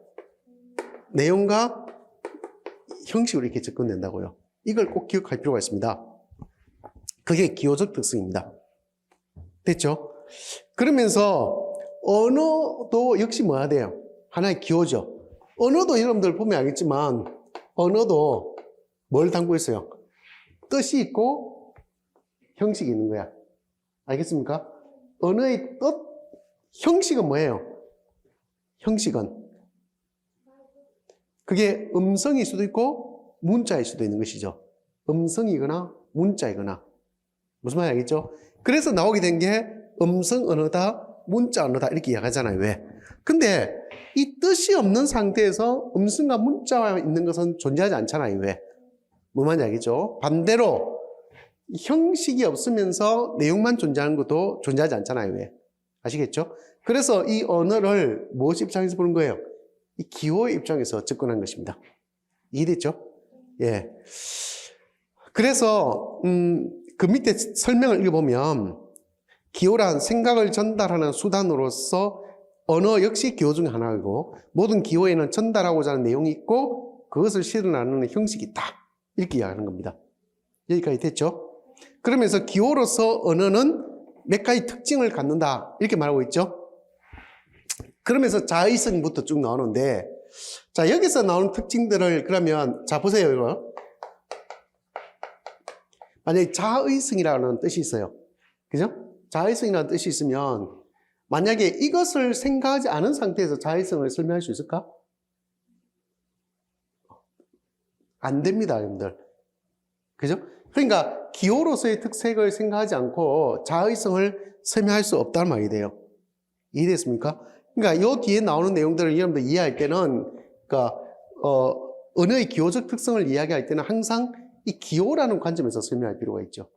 내용과 형식으로 이렇게 접근된다고요. 이걸 꼭 기억할 필요가 있습니다. 그게 기호적 특성입니다. 됐죠? 그러면서 언어도 역시 뭐 해야 돼요? 하나의 기호죠. 언어도 여러분들 보면 알겠지만 언어도 뭘 담고 있어요? 뜻이 있고 형식이 있는 거야. 알겠습니까? 언어의 뜻, 형식은 뭐예요? 형식은 그게 음성일 수도 있고 문자일 수도 있는 것이죠. 음성이거나 문자이거나. 무슨 말인지 알겠죠? 그래서 나오게 된 게 음성 언어다, 문자 언어다 이렇게 이야기하잖아요. 왜? 근데 이 뜻이 없는 상태에서 음성과 문자가 있는 것은 존재하지 않잖아요. 왜? 무슨 말인지 알겠죠? 반대로 형식이 없으면서 내용만 존재하는 것도 존재하지 않잖아요. 왜? 아시겠죠? 그래서 이 언어를 무엇 입장에서 보는 거예요? 이 기호의 입장에서 접근한 것입니다. 이해됐죠? 예. 그래서 그 밑에 설명을 읽어보면 기호란 생각을 전달하는 수단으로서 언어 역시 기호 중 하나이고 모든 기호에는 전달하고자 하는 내용이 있고 그것을 실현하는 형식이 있다. 이렇게 이야기하는 겁니다. 여기까지 됐죠? 그러면서 기호로서 언어는 몇 가지 특징을 갖는다. 이렇게 말하고 있죠? 그러면서 자의성부터 쭉 나오는데 자 여기서 나오는 특징들을 그러면 자 보세요. 이거. 만약에 자의성이라는 뜻이 있어요. 그죠? 자의성이라는 뜻이 있으면 만약에 이것을 생각하지 않은 상태에서 자의성을 설명할 수 있을까? 안 됩니다, 여러분들. 그죠? 그러니까 기호로서의 특색을 생각하지 않고 자의성을 설명할 수 없다는 말이 돼요. 이해됐습니까? 그러니까 이 뒤에 나오는 내용들을 여러분들 이해할 때는 그러니까 언어의 기호적 특성을 이야기할 때는 항상 이 기호라는 관점에서 설명할 필요가 있죠.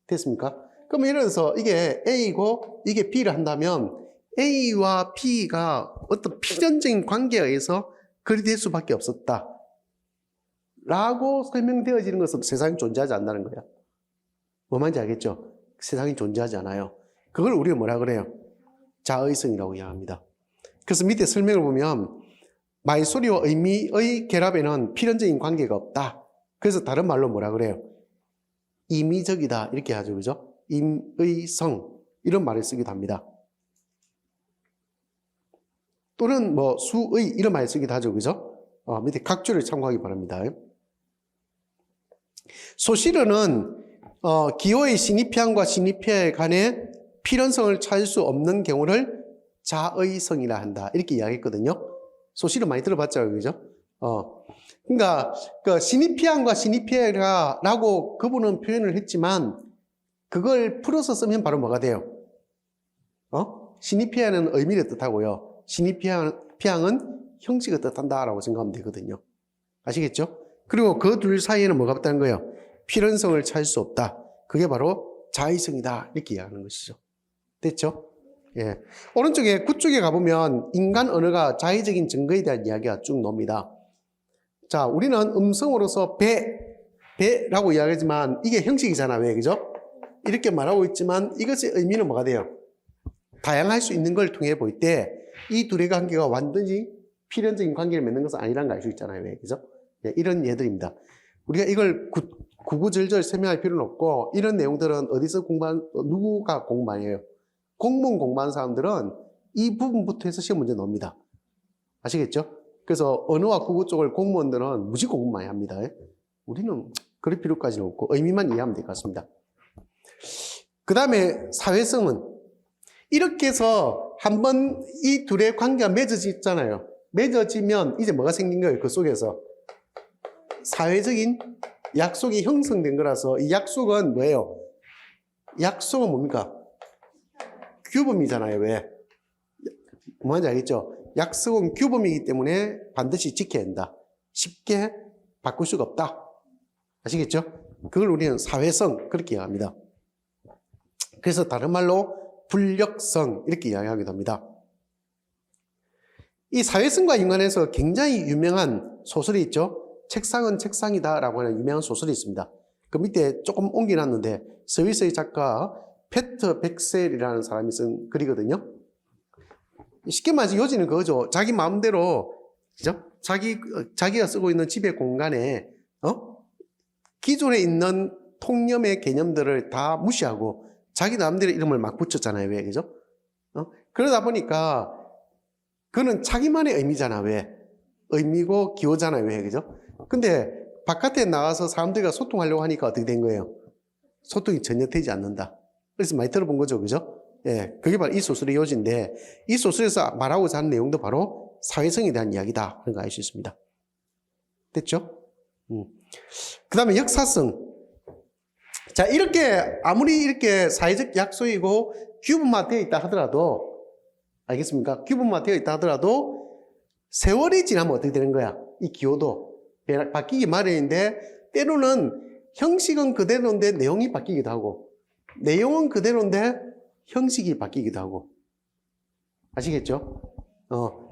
됐습니까? 그럼 예를 들어서 이게 A고 이게 B를 한다면 A와 B가 어떤 필연적인 관계에 의해서 그리 될 수밖에 없었다. 라고 설명되어지는 것은 세상에 존재하지 않는다는 거야. 뭐 말인지 알겠죠? 세상에 존재하지 않아요. 그걸 우리가 뭐라 그래요? 자의성이라고 이야기합니다. 그래서 밑에 설명을 보면 말소리와 의미의 결합에는 필연적인 관계가 없다. 그래서 다른 말로 뭐라 그래요? 임의적이다. 이렇게 하죠. 그죠? 임의성. 이런 말을 쓰기도 합니다. 또는 뭐 수의 이런 말을 쓰기도 하죠. 그죠? 밑에 각주를 참고하기 바랍니다. 소실어는 기호의 신입해함과 신입해 간의 필연성을 찾을 수 없는 경우를 자의성이라 한다. 이렇게 이야기했거든요. 소실어 많이 들어봤죠. 그죠? 그러니까 그 신입해함과 신입해라고 그분은 표현을 했지만 그걸 풀어서 쓰면 바로 뭐가 돼요? 신입해는 의미를 뜻하고요. 신입해함은 형식을 뜻한다라고 생각하면 되거든요. 아시겠죠? 그리고 그 둘 사이에는 뭐가 없다는 거예요? 필연성을 찾을 수 없다. 그게 바로 자의성이다. 이렇게 이야기하는 것이죠. 됐죠? 예. 오른쪽에 구쪽에 가보면 인간 언어가 자의적인 증거에 대한 이야기가 쭉 나옵니다. 자, 우리는 음성으로서 배라고 이야기하지만 이게 형식이잖아. 왜? 그죠? 이렇게 말하고 있지만 이것의 의미는 뭐가 돼요? 다양할 수 있는 걸 통해 볼 때 이 둘의 관계가 완전히 필연적인 관계를 맺는 것은 아니라는 걸 알 수 있잖아요. 왜? 그죠? 네, 이런 예들입니다. 우리가 이걸 구구절절 설명할 필요는 없고 이런 내용들은 어디서 누구가 공부만 해요? 공무원 공부하는 사람들은 이 부분부터 해서 시험 문제 나옵니다. 아시겠죠? 그래서 언어와 국어 쪽을 공무원들은 무지 공부 많이 합니다. 우리는 그럴 필요까지는 없고 의미만 이해하면 될 것 같습니다. 그 다음에 사회성은 이렇게 해서 한번 이 둘의 관계가 맺어지잖아요. 맺어지면 이제 뭐가 생긴 거예요? 그 속에서 사회적인 약속이 형성된 거라서 이 약속은 뭐예요? 약속은 뭡니까? 규범이잖아요. 왜? 뭔지 알겠죠? 약속은 규범이기 때문에 반드시 지켜야 된다. 쉽게 바꿀 수가 없다. 아시겠죠? 그걸 우리는 사회성 그렇게 이야기합니다. 그래서 다른 말로 불력성 이렇게 이야기하기도 합니다. 이 사회성과 연관해서 굉장히 유명한 소설이 있죠. 책상은 책상이다 라고 하는 유명한 소설이 있습니다. 그 밑에 조금 옮겨놨는데 스위스의 작가 페터 백셀이라는 사람이 쓴 글이거든요. 쉽게 말해서 요지는 그거죠. 자기 마음대로 그죠? 자기가 쓰고 있는 집의 공간에 기존에 있는 통념의 개념들을 다 무시하고 자기 나름대로 이름을 막 붙였잖아요. 왜? 그죠? 그러다 보니까 그거는 자기만의 의미잖아. 왜? 의미고 기호잖아요. 왜? 그죠? 근데 바깥에 나가서 사람들과 소통하려고 하니까 어떻게 된 거예요? 소통이 전혀 되지 않는다. 그래서 많이 들어본 거죠. 그죠? 예. 그게 바로 이 소설의 요지인데 이 소설에서 말하고자 하는 내용도 바로 사회성에 대한 이야기다. 그런 거 알 수 있습니다. 됐죠? 그 다음에 역사성. 자, 이렇게, 아무리 이렇게 사회적 약속이고 규범화 되어 있다 하더라도, 알겠습니까? 규범화 되어 있다 하더라도, 세월이 지나면 어떻게 되는 거야? 이 기호도 바뀌기 마련인데, 때로는 형식은 그대로인데 내용이 바뀌기도 하고, 내용은 그대로인데 형식이 바뀌기도 하고. 아시겠죠?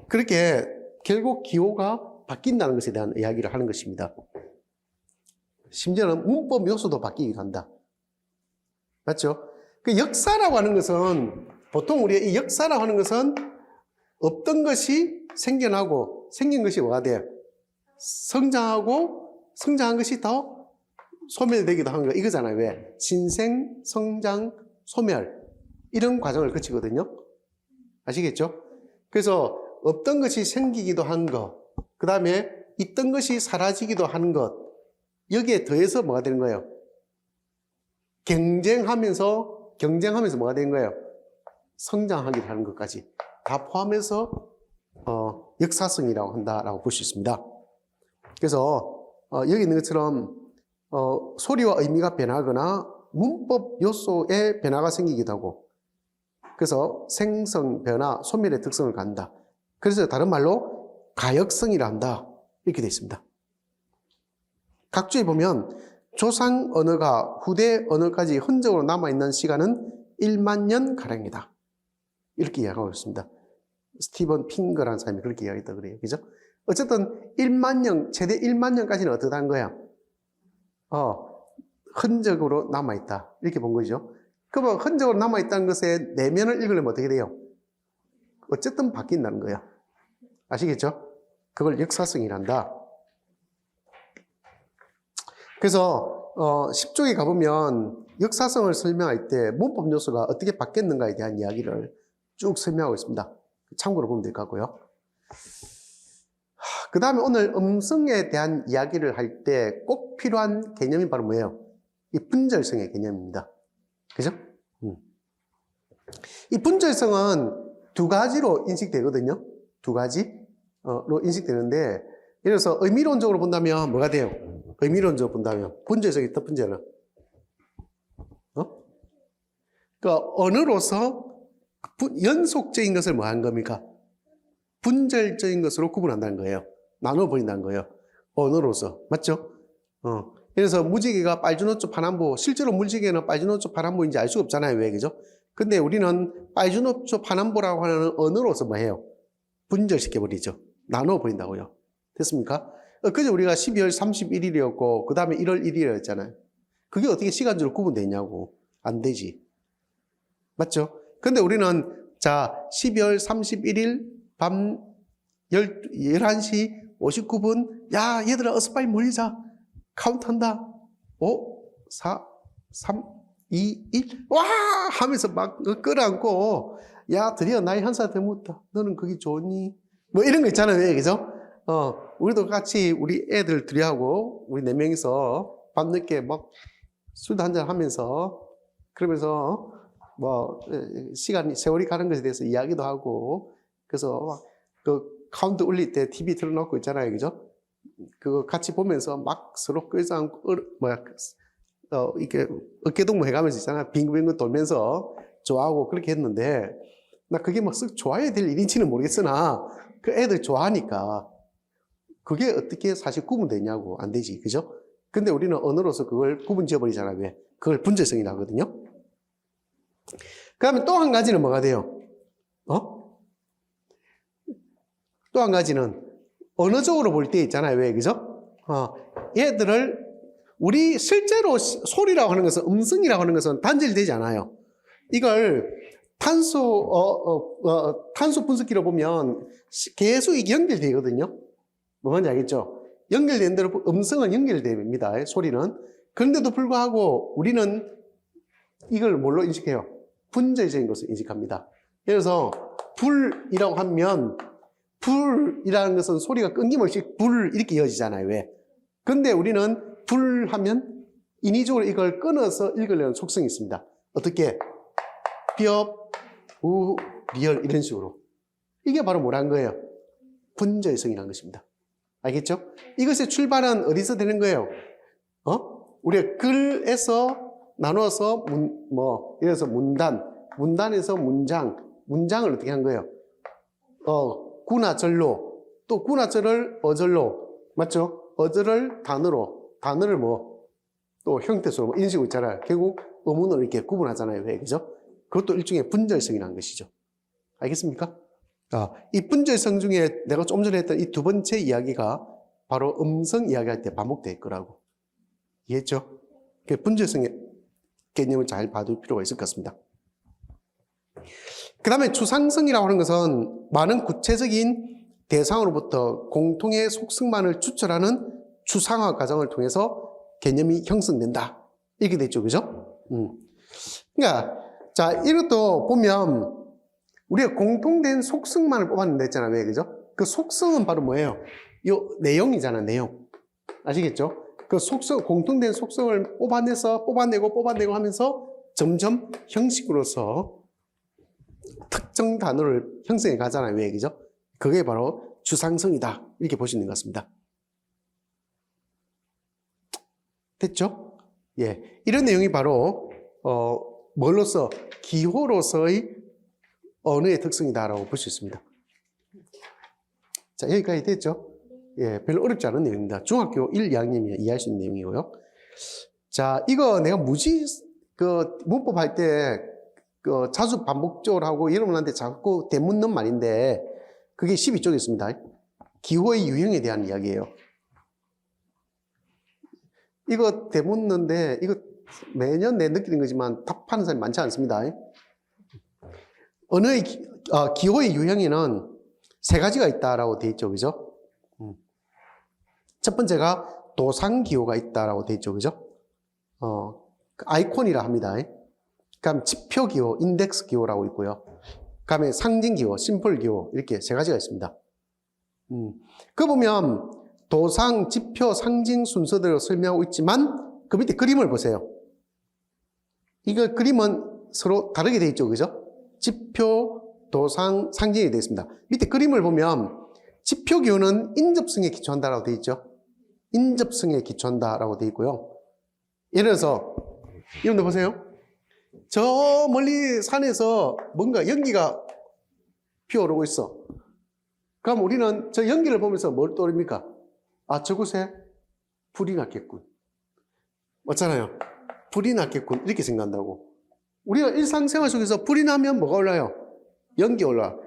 그렇게 결국 기호가 바뀐다는 것에 대한 이야기를 하는 것입니다. 심지어는 문법 요소도 바뀌기도 한다. 맞죠? 그 역사라고 하는 것은 보통 우리가 이 역사라고 하는 것은 없던 것이 생겨나고 생긴 것이 뭐가 돼요? 성장하고 성장한 것이 더 소멸되기도 하는 거 이거잖아요. 왜? 신생, 성장, 소멸 이런 과정을 거치거든요. 아시겠죠? 그래서 없던 것이 생기기도 한 것, 그 다음에 있던 것이 사라지기도 하는 것, 여기에 더해서 뭐가 되는 거예요? 경쟁하면서 뭐가 되는 거예요? 성장하기도 하는 것까지 다 포함해서 역사성이라고 한다라고 볼 수 있습니다. 그래서 여기 있는 것처럼 소리와 의미가 변하거나 문법 요소에 변화가 생기기도 하고 그래서 생성, 변화, 소멸의 특성을 갖는다. 그래서 다른 말로 가역성이라 한다. 이렇게 되어 있습니다. 각주에 보면 조상 언어가 후대 언어까지 흔적으로 남아있는 시간은 1만 년가량이다. 이렇게 이야기하고 있습니다. 스티븐 핑거라는 사람이 그렇게 이야기했다 그래요. 그죠? 어쨌든 1만 년, 최대 1만 년까지는 어떻게 한 거야? 흔적으로 남아있다. 이렇게 본 거죠. 그러면 흔적으로 남아있다는 것의 내면을 읽으려면 어떻게 돼요? 어쨌든 바뀐다는 거야. 아시겠죠? 그걸 역사성이란다. 그래서 10쪽에 가보면 역사성을 설명할 때 문법 요소가 어떻게 바뀌었는가에 대한 이야기를 쭉 설명하고 있습니다. 참고로 보면 될 것 같고요. 그 다음에 오늘 음성에 대한 이야기를 할 때 꼭 필요한 개념이 바로 뭐예요? 이 분절성의 개념입니다. 그죠? 이 분절성은 두 가지로 인식되거든요. 두 가지로 인식되는데, 예를 들어서 의미론적으로 본다면 뭐가 돼요? 의미론적으로 본다면 분절성이 어떤 분절은? 그러니까 언어로서 연속적인 것을 뭐 하는 겁니까? 분절적인 것으로 구분한다는 거예요. 나눠버린다는 거예요. 언어로서. 맞죠? 그래서 무지개가 빨주노초 파남보, 실제로 무지개는 빨주노초 파남보인지 알 수가 없잖아요. 왜? 그죠? 근데 우리는 빨주노초 파남보라고 하는 언어로서 뭐 해요? 분절시켜버리죠. 나눠버린다고요. 됐습니까? 그제 우리가 12월 31일이었고, 그 다음에 1월 1일이었잖아요. 그게 어떻게 시간적으로 구분되냐고. 안 되지. 맞죠? 근데 우리는, 자, 12월 31일 밤 11시 59분, 야, 얘들아, 어서 빨리 모이자. 카운트한다. 5, 4, 3, 2, 1, 와! 하면서 막 끌어안고, 야, 드디어 나이 한 살 더 먹었다. 너는 그게 좋니? 뭐 이런 거 있잖아요. 그죠? 우리도 같이 우리 애들 둘이하고, 우리 4명이서 밤늦게 막 술도 한잔 하면서, 그러면서 뭐, 세월이 가는 것에 대해서 이야기도 하고, 그래서 그 카운트 올릴 때 TV 틀어놓고 있잖아요. 그죠? 그거 같이 보면서 막 서로 끌어안고, 이렇게 어깨동무 해가면서 있잖아. 빙글빙글 돌면서 좋아하고 그렇게 했는데, 나 그게 막 쓱 좋아해야 될 일인지는 모르겠으나, 그 애들 좋아하니까, 그게 어떻게 사실 구분되냐고. 안 되지. 그죠? 근데 우리는 언어로서 그걸 구분 지어버리잖아요. 왜? 그걸 분절성이라 하거든요. 그 다음에 또 한 가지는 뭐가 돼요? 또 한 가지는 언어적으로 볼 때 있잖아요. 왜? 그죠? 얘들을 우리 실제로 소리라고 하는 것은, 음성이라고 하는 것은 단절되지 않아요. 이걸 탄소 분석기로 보면 계속 이게 연결되거든요. 뭐 뭔지 알겠죠? 연결된 대로 음성은 연결됩니다. 소리는. 그런데도 불구하고 우리는 이걸 뭘로 인식해요? 분절적인 것을 인식합니다. 예를 들어서 불이라고 하면 불이라는 것은 소리가 끊김없이 불 이렇게 이어지잖아요. 왜? 근데 우리는 불 하면 인위적으로 이걸 끊어서 읽으려는 속성이 있습니다. 어떻게? 뼈, 우, 리얼 이런 식으로. 이게 바로 뭐라는 거예요? 분절성이라는 것입니다. 알겠죠? 이것의 출발은 어디서 되는 거예요? 우리가 글에서 나눠서 예를 들어서 문단에서 문장을 어떻게 한 거예요? 구나 절로, 또 구나 절을 어절로, 맞죠? 어절을 단어를 또 형태수로 인식으로 있잖아요. 결국 어문으로 이렇게 구분하잖아요. 왜? 그죠? 그것도 일종의 분절성이라는 것이죠. 알겠습니까? 이 분절성 중에 내가 좀 전에 했던 이 두 번째 이야기가 바로 음성 이야기할 때 반복될 거라고. 이해했죠? 그 분절성의 개념을 잘 봐둘 필요가 있을 것 같습니다. 그 다음에 추상성이라고 하는 것은 많은 구체적인 대상으로부터 공통의 속성만을 추출하는 추상화 과정을 통해서 개념이 형성된다. 이렇게 됐죠. 그죠? 그러니까, 자, 이것도 보면 우리가 공통된 속성만을 뽑았는데 했잖아요. 왜? 그죠? 그 속성은 바로 뭐예요? 이 내용이잖아, 내용. 아시겠죠? 그 속성, 공통된 속성을 뽑아내고 하면서 점점 형식으로서 특정 단어를 형성해 가잖아요. 왜? 그죠? 그게 바로 추상성이다. 이렇게 보시는 것 같습니다. 됐죠? 예. 이런 내용이 바로, 뭘로서? 기호로서의 언어의 특성이다라고 볼 수 있습니다. 자, 여기까지 됐죠? 예. 별로 어렵지 않은 내용입니다. 중학교 1, 2학년이면 이해할 수 있는 내용이고요. 자, 이거 내가 문법 할 때, 자주 반복적으로 하고 여러분한테 자꾸 되묻는 말인데, 그게 12쪽에 있습니다. 기호의 유형에 대한 이야기예요. 이거 되묻는데, 이거 매년 내 느끼는 거지만 답하는 사람이 많지 않습니다. 언어의, 기호의 유형에는 세 가지가 있다라고 되어 있죠. 그죠? 첫 번째가 도상기호가 있다라고 되어 있죠. 그죠? 아이콘이라 합니다. 그다음 지표기호, 인덱스기호라고 있고요. 그다음에 상징기호, 심플기호 이렇게 세 가지가 있습니다. 그 보면 도상, 지표, 상징 순서대로 설명하고 있지만 그 밑에 그림을 보세요. 이거 그림은 서로 다르게 되어 있죠. 그죠? 지표, 도상, 상징이 되어 있습니다. 밑에 그림을 보면 지표기호는 인접성에 기초한다라고 되어 있죠. 인접성에 기초한다라고 되어 있고요. 예를 들어서 여러분들 보세요. 저 멀리 산에서 뭔가 연기가 피어오르고 있어. 그럼 우리는 저 연기를 보면서 뭘 떠올립니까? 저곳에 불이 났겠군. 맞잖아요. 불이 났겠군. 이렇게 생각한다고. 우리가 일상생활 속에서 불이 나면 뭐가 올라요? 연기 올라.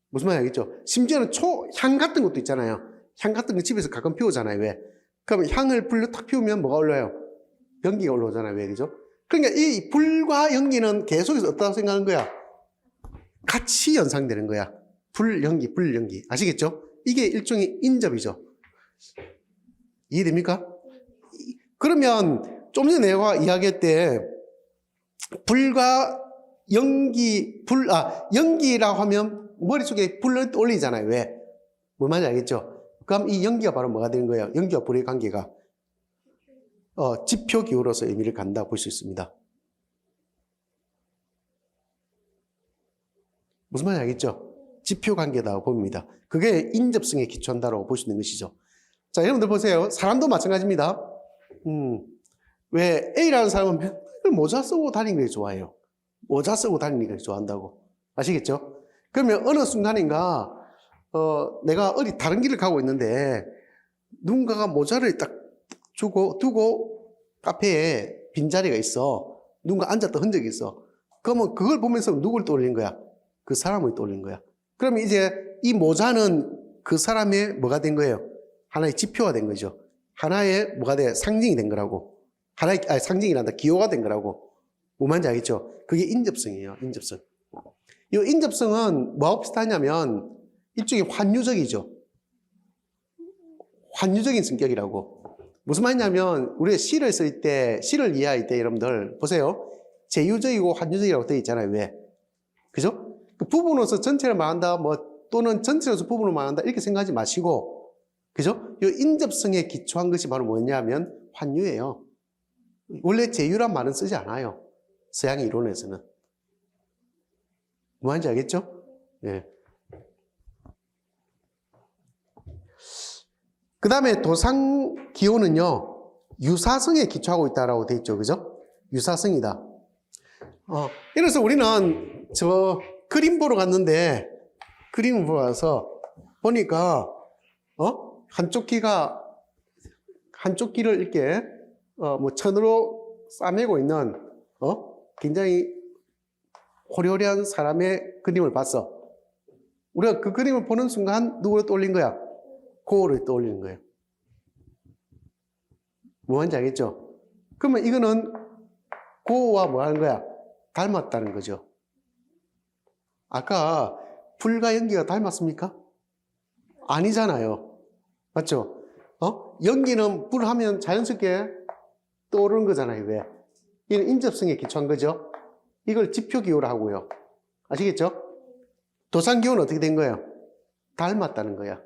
무슨 말인지 알겠죠? 심지어는 향 같은 것도 있잖아요. 향 같은 거 집에서 가끔 피우잖아요. 왜? 그러면 향을 불로 탁 피우면 뭐가 올라요? 연기가 올라오잖아요. 왜? 그죠? 그러니까 이 불과 연기는 계속해서 어떻다고 생각하는 거야? 같이 연상되는 거야. 불, 연기, 불, 연기. 아시겠죠? 이게 일종의 인접이죠. 이해됩니까? 그러면 좀 전에 내가 이야기할 때 불과 연기, 연기라고 하면 머릿속에 불을 떠올리잖아요. 왜? 뭐 말인지 알겠죠? 그럼 이 연기가 바로 뭐가 되는 거예요? 연기와 불의 관계가 지표기호로서 의미를 갖는다 볼 수 있습니다. 무슨 말인지 알겠죠? 지표 관계다 봅니다. 그게 인접성에 기초한다고 볼 수 있는 것이죠. 자, 여러분들 보세요. 사람도 마찬가지입니다. 왜 A라는 사람은 맨날 모자 쓰고 다니는 걸 좋아해요. 모자 쓰고 다니는 걸 좋아한다고. 아시겠죠? 그러면 어느 순간인가 내가 어디 다른 길을 가고 있는데 누군가가 모자를 딱 두고 카페에 빈자리가 있어. 누군가 앉았던 흔적이 있어. 그러면 그걸 보면서 누굴 떠올린 거야? 그 사람을 떠올린 거야. 그러면 이제 이 모자는 그 사람의 뭐가 된 거예요? 하나의 지표가 된 거죠. 하나의 뭐가 돼? 상징이 된 거라고. 하나의, 상징이란다. 기호가 된 거라고. 뭐 말인지 알겠죠? 그게 인접성이에요. 인접성. 이 인접성은 뭐하고 비슷하냐면 일종의 환유적이죠. 환유적인 성격이라고. 무슨 말이냐면 우리가 시를 쓸 때, 시를 이해할 때 여러분들 보세요. 제유적이고 환유적이라고 되어 있잖아요. 왜? 그죠? 그 부분으로서 전체를 말한다, 또는 전체로서 부분을 말한다, 이렇게 생각하지 마시고, 그죠? 이 인접성에 기초한 것이 바로 뭐냐면 환유예요. 원래 제유란 말은 쓰지 않아요. 서양 이론에서는. 뭐 하는지 알겠죠? 예. 그 다음에 도상 기호는요, 유사성에 기초하고 있다라고 되어 있죠. 그죠? 유사성이다. 이래서 우리는 그림 보러 갔는데, 그림을 보러 가서 보니까, 한쪽 귀를 이렇게, 천으로 싸매고 있는, 굉장히 호리호리한 사람의 그림을 봤어. 우리가 그 그림을 보는 순간 누구를 떠올린 거야? 고를 떠올리는 거예요. 뭐 하는지 알겠죠? 그러면 이거는 고와 뭐 하는 거야? 닮았다는 거죠. 아까 불과 연기가 닮았습니까? 아니잖아요. 맞죠? 연기는 불 하면 자연스럽게 떠오르는 거잖아요. 왜? 이건 인접성에 기초한 거죠. 이걸 지표기호로 하고요. 아시겠죠? 도상기호는 어떻게 된 거예요? 닮았다는 거야.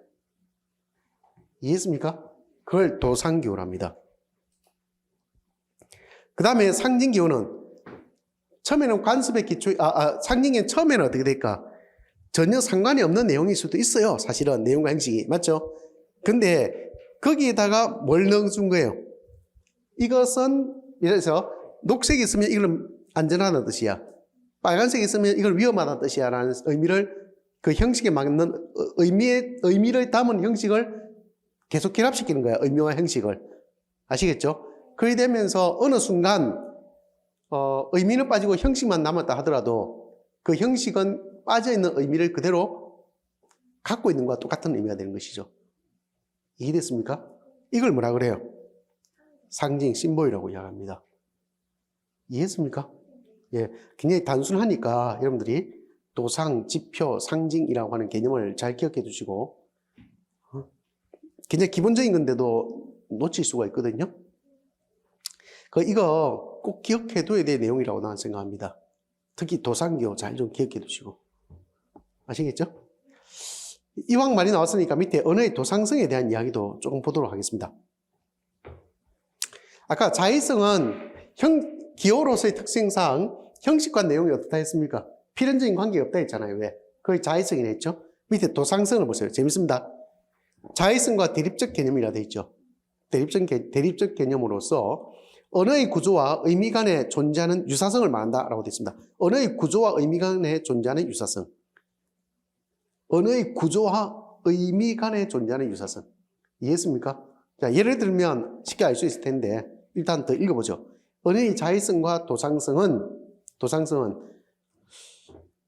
이해했습니까? 그걸 도상기호로 합니다. 그 다음에 상징기호는 처음에는 관습의 기초, 상징기호는 처음에는 어떻게 될까? 전혀 상관이 없는 내용일 수도 있어요. 사실은 내용과 형식이. 맞죠? 근데 거기에다가 뭘 넣어준 거예요? 이것은 예를 들어서 녹색이 있으면 이걸 안전하다는 뜻이야. 빨간색이 있으면 이걸 위험하다는 뜻이야 라는 의미를 그 형식에 맞는 의미를 담은 형식을 계속 결합시키는 거야. 의미와 형식을. 아시겠죠? 그렇게 되면서 어느 순간 의미는 빠지고 형식만 남았다 하더라도 그 형식은 빠져있는 의미를 그대로 갖고 있는 것과 똑같은 의미가 되는 것이죠. 이해됐습니까? 이걸 뭐라 그래요? 상징, 심볼이라고 이야기합니다. 이해했습니까? 예, 굉장히 단순하니까 여러분들이 도상, 지표, 상징이라고 하는 개념을 잘 기억해 두시고 굉장히 기본적인 건데도 놓칠 수가 있거든요. 이거 꼭 기억해 둬야 될 내용이라고 나는 생각합니다. 특히 도상기호 잘 좀 기억해 두시고. 아시겠죠? 이왕 말이 나왔으니까 밑에 언어의 도상성에 대한 이야기도 조금 보도록 하겠습니다. 아까 자의성은 기호로서의 특성상 형식과 내용이 어떻다 했습니까? 필연적인 관계가 없다 했잖아요. 왜? 그게 자의성이라 했죠? 밑에 도상성을 보세요. 재밌습니다. 자의성과 대립적 개념이라 되어 있죠. 대립적 개념으로서 언어의 구조와 의미 간에 존재하는 유사성을 말한다라고 되어 있습니다. 언어의 구조와 의미 간에 존재하는 유사성. 언어의 구조와 의미 간에 존재하는 유사성. 이해했습니까? 자, 예를 들면 쉽게 알 수 있을 텐데 일단 더 읽어보죠. 언어의 자의성과 도상성은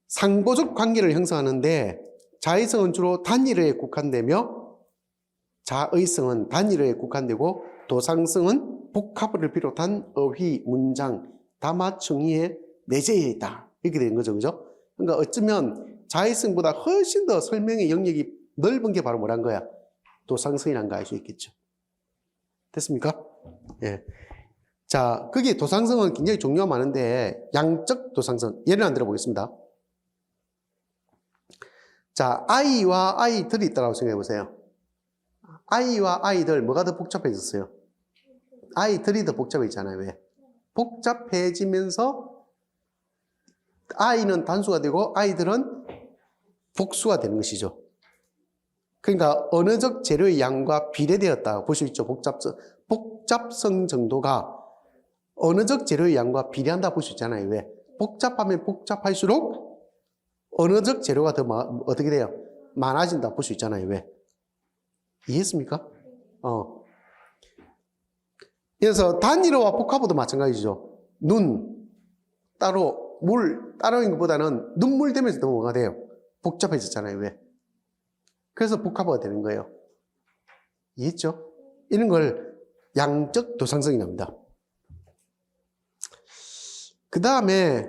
상보적 관계를 형성하는데 자의성은 주로 단일어에 국한되며 자의성은 단일어에 국한되고 도상성은 복합어를 비롯한 어휘, 문장, 담화, 청의에 내재해 있다. 이렇게 되는 거죠. 그죠? 그러니까 어쩌면 자의성보다 훨씬 더 설명의 영역이 넓은 게 바로 뭐란 거야? 도상성이란 거 알 수 있겠죠. 됐습니까? 예. 자, 거기에 도상성은 굉장히 종류가 많은데 양적 도상성 예를 한 들어보겠습니다. 자, 아이와 아이들이 있다고 생각해 보세요. 아이와 아이들 뭐가 더 복잡해졌어요? 아이들이 더 복잡해지잖아요. 왜? 복잡해지면서 아이는 단수가 되고 아이들은 복수가 되는 것이죠. 그러니까 언어적 재료의 양과 비례되었다 볼 수 있죠. 복잡성 정도가 언어적 재료의 양과 비례한다 볼 수 있잖아요. 왜? 복잡하면 복잡할수록 언어적 재료가 더 어떻게 돼요? 많아진다 볼 수 있잖아요. 왜? 이해했습니까? 그래서 단일어와 복합어도 마찬가지죠. 눈 따로 물 따로인 것보다는 눈물 되면서 더 뭐가 돼요? 복잡해졌잖아요. 왜? 그래서 복합어가 되는 거예요. 이해했죠? 이런 걸 양적 도상성이라고 합니다. 그 다음에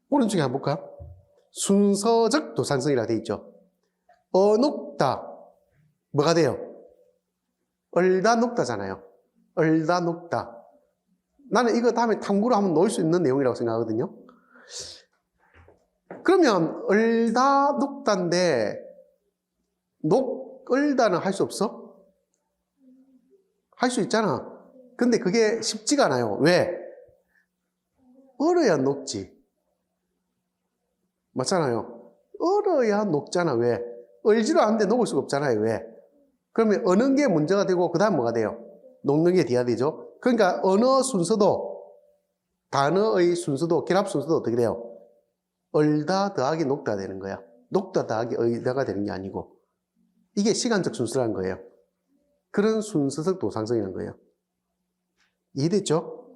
오른쪽에 한번 볼까요? 순서적 도상성이라고 되어 있죠. 어녹다 뭐가 돼요? 얼다 녹다잖아요. 얼다 녹다. 나는 이거 다음에 탐구로 한번 놓을 수 있는 내용이라고 생각하거든요. 그러면 얼다 녹다인데 얼다는 할 수 없어? 할 수 있잖아. 근데 그게 쉽지가 않아요. 왜? 얼어야 녹지. 맞잖아요. 얼어야 녹잖아. 왜? 얼지도 않는데 녹을 수가 없잖아요. 왜? 그러면 어는 게 문제가 되고 그 다음 뭐가 돼요? 녹는 게 돼야 되죠. 그러니까 언어 순서도 단어의 순서도 결합 순서도 어떻게 돼요? 얼다 더하기 녹다 되는 거야. 녹다 더하기 얼다가 되는 게 아니고 이게 시간적 순서라는 거예요. 그런 순서적 도상성이라는 거예요. 이해됐죠?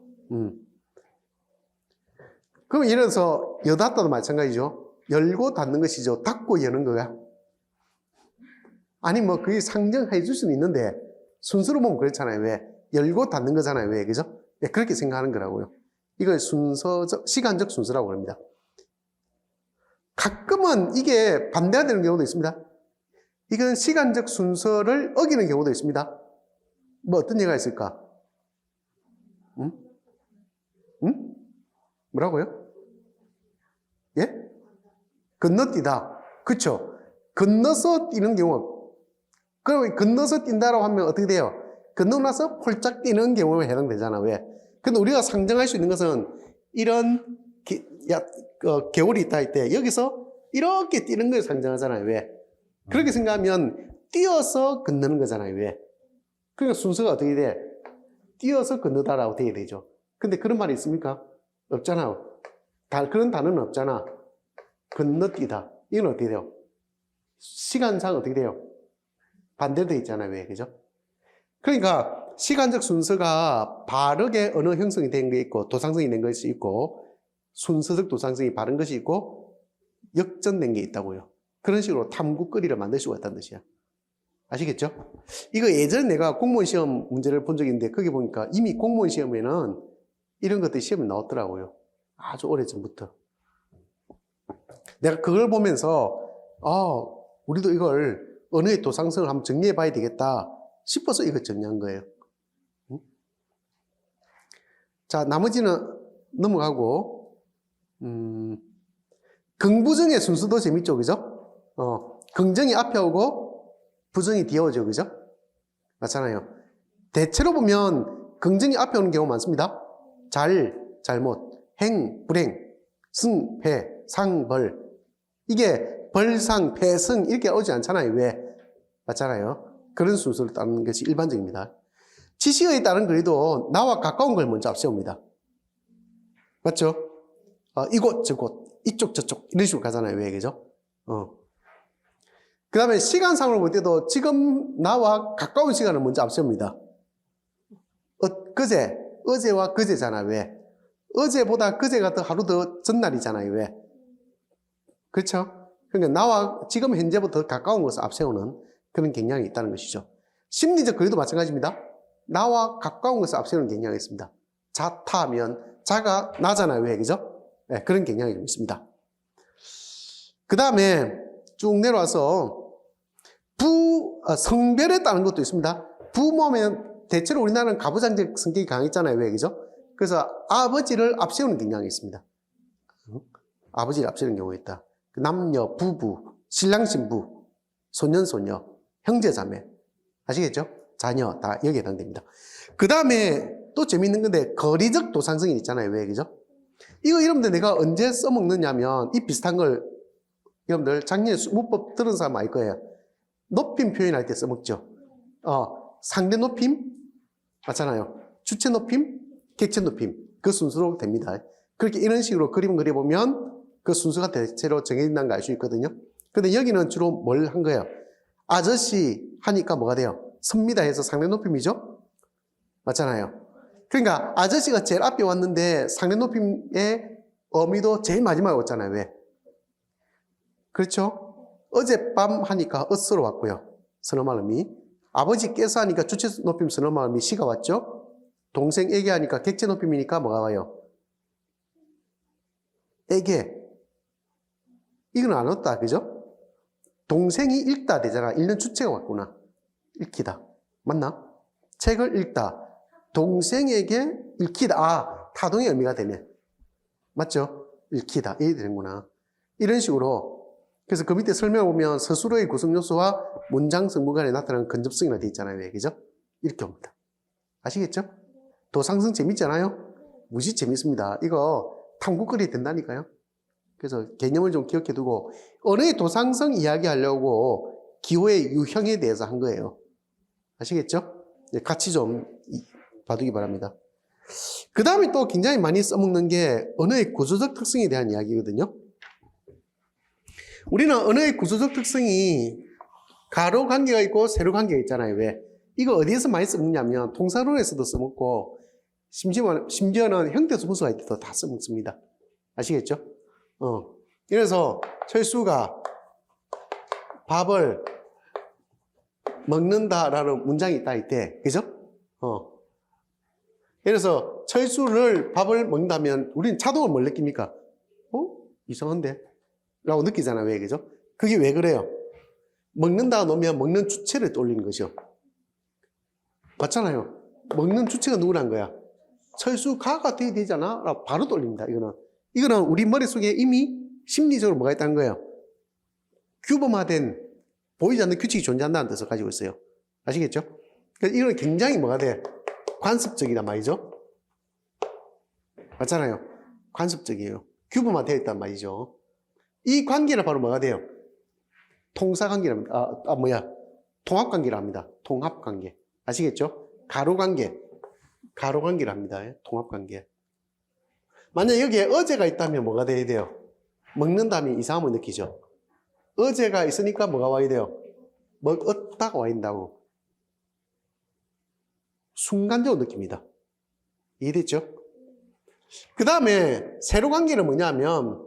그럼 예를 들어서 여닫다도 마찬가지죠. 열고 닫는 것이죠. 닫고 여는 거야. 아니 뭐 그게 상정해 줄 수는 있는데 순서로 보면 그렇잖아요. 왜? 열고 닫는 거잖아요. 왜? 그죠? 네, 그렇게 생각하는 거라고요. 이걸 순서적, 시간적 순서라고 합니다. 가끔은 이게 반대가 되는 경우도 있습니다. 이건 시간적 순서를 어기는 경우도 있습니다. 뭐 어떤 예가 있을까? 뭐라고요? 예? 건너뛰다. 그쵸? 건너서 뛰는 경우. 그럼 건너서 뛴다라고 하면 어떻게 돼요? 건너고 나서 폴짝 뛰는 경우에 해당되잖아. 왜? 근데 우리가 상정할 수 있는 것은 이런 개울이 있다 할 때 여기서 이렇게 뛰는 걸 상정하잖아요. 왜? 그렇게 생각하면 뛰어서 건너는 거잖아요. 왜? 그러니까 순서가 어떻게 돼? 뛰어서 건너다라고 되게 되죠. 근데 그런 말이 있습니까? 없잖아. 그런 단어는 없잖아. 건너뛰다. 이건 어떻게 돼요? 시간상 어떻게 돼요? 반대로 되어 있잖아요. 왜? 그죠? 그러니까 시간적 순서가 바르게 언어 형성이 된 게 있고 도상성이 된 것이 있고 순서적 도상성이 바른 것이 있고 역전된 게 있다고요. 그런 식으로 탐구거리를 만들 수가 있다는 뜻이야. 아시겠죠? 이거 예전에 내가 공무원 시험 문제를 본 적이 있는데 거기 보니까 이미 공무원 시험에는 이런 것들이 시험에 나왔더라고요. 아주 오래전부터. 내가 그걸 보면서 우리도 이걸 언어의 도상성을 한번 정리해 봐야 되겠다 싶어서 이거 정리한 거예요. 자, 나머지는 넘어가고 긍부정의 순서도 재밌죠, 그죠? 긍정이 앞에 오고 부정이 뒤에 오죠, 그죠? 맞잖아요. 대체로 보면 긍정이 앞에 오는 경우가 많습니다. 잘, 잘못, 행, 불행, 승, 패, 상, 벌. 이게 벌상, 패승 이렇게 오지 않잖아요. 왜? 맞잖아요. 그런 순서를 따르는 것이 일반적입니다. 지시어에 따른 글도 나와 가까운 걸 먼저 앞세웁니다. 맞죠? 이곳, 저곳, 이쪽, 저쪽 이런 식으로 가잖아요. 왜? 그죠? 그 다음에 시간상으로 볼 때도 지금 나와 가까운 시간을 먼저 앞세웁니다. 그제, 어제와 그제잖아. 왜? 어제보다 그제가 더 하루 더 전날이잖아요. 왜? 그렇죠? 그러니까 나와 지금 현재보다 더 가까운 것을 앞세우는 그런 경향이 있다는 것이죠. 심리적 거리도 마찬가지입니다. 나와 가까운 것을 앞세우는 경향이 있습니다. 자타하면 자가 나잖아요. 왜? 그죠? 네, 그런 경향이 좀 있습니다. 그 다음에 쭉 내려와서 성별에 따른 것도 있습니다. 부모면 대체로 우리나라는 가부장적 성격이 강했잖아요. 왜? 그죠? 그래서 아버지를 앞세우는 경향이 있습니다. 아버지를 앞세우는 경우가 있다. 남녀, 부부, 신랑, 신부, 소년, 소녀, 형제, 자매. 아시겠죠? 자녀, 다 여기에 해당됩니다. 그 다음에 또 재밌는 건데, 거리적 도상성이 있잖아요. 왜? 그죠? 이거 여러분들 내가 언제 써먹느냐면, 이 비슷한 걸 여러분들 작년에 문법 들은 사람 알 거예요. 높임 표현할 때 써먹죠. 상대 높임, 맞잖아요. 주체 높임, 객체 높임. 그 순서로 됩니다. 그렇게 이런 식으로 그림 그려보면 그 순서가 대체로 정해진다는 걸 알 수 있거든요. 근데 여기는 주로 뭘 한 거예요? 아저씨 하니까 뭐가 돼요? 섭니다 해서 상대 높임이죠? 맞잖아요. 그러니까 아저씨가 제일 앞에 왔는데 상대 높임의 어미도 제일 마지막에 왔잖아요. 왜? 그렇죠? 어젯밤 하니까 어스로 왔고요. 선어말음이. 아버지께서 하니까 주체 높임 선어말음이 시가 왔죠? 동생 에게 하니까 객체 높임이니까 뭐가 와요? 에게. 이건 안 왔다. 그죠? 동생이 읽다 되잖아. 읽는 주체가 왔구나. 읽히다. 맞나? 책을 읽다. 동생에게 읽히다. 타동의 의미가 되네. 맞죠? 읽히다. 이게 되는구나. 이런 식으로. 그래서 그 밑에 설명을 보면 서술어의 구성요소와 문장 성분 간에 나타나는 근접성이라 되어 있잖아요. 왜? 그죠? 이렇게 옵니다. 아시겠죠? 도상성 재밌잖아요? 무지 재밌습니다. 이거 탐구거리 된다니까요. 그래서 개념을 좀 기억해 두고 언어의 도상성 이야기하려고 기호의 유형에 대해서 한 거예요. 아시겠죠? 같이 좀 봐두기 바랍니다. 그 다음에 또 굉장히 많이 써먹는 게 언어의 구조적 특성에 대한 이야기거든요. 우리는 언어의 구조적 특성이 가로 관계가 있고 세로 관계가 있잖아요. 왜? 이거 어디에서 많이 써먹냐면 동사론에서도 써먹고 심지어는 형태소분수가 있을 때도 다 써먹습니다. 아시겠죠? 그래서 철수가 밥을 먹는다라는 문장이 있다 이때, 그죠? 그래서 철수를 밥을 먹는다면 우리는 자동으로 뭘 느낍니까? 이상한데? 라고 느끼잖아요. 왜, 그죠? 그게 왜 그래요? 먹는다 놓으면 먹는 주체를 떠올리는 거죠. 맞잖아요. 먹는 주체가 누구란 거야? 철수가가 돼야 되잖아? 라고 바로 떠올립니다. 이거는 우리 머릿속에 이미 심리적으로 뭐가 있다는 거예요? 규범화된 보이지 않는 규칙이 존재한다는 뜻을 가지고 있어요. 아시겠죠? 그래서 이건 굉장히 뭐가 돼? 관습적이란 말이죠. 맞잖아요. 관습적이에요. 규범화되어 있단 말이죠. 이 관계는 바로 뭐가 돼요? 통사관계랍니다. 통합관계랍니다. 통합관계. 아시겠죠? 가로관계. 가로관계랍니다. 통합관계. 만약 여기에 어제가 있다면 뭐가 돼야 돼요? 먹는다면 이상함을 느끼죠. 어제가 있으니까 뭐가 와야 돼요? 먹었다가 와야 된다고. 순간적으로 느낍니다. 이해됐죠? 그 다음에 세로 관계는 뭐냐면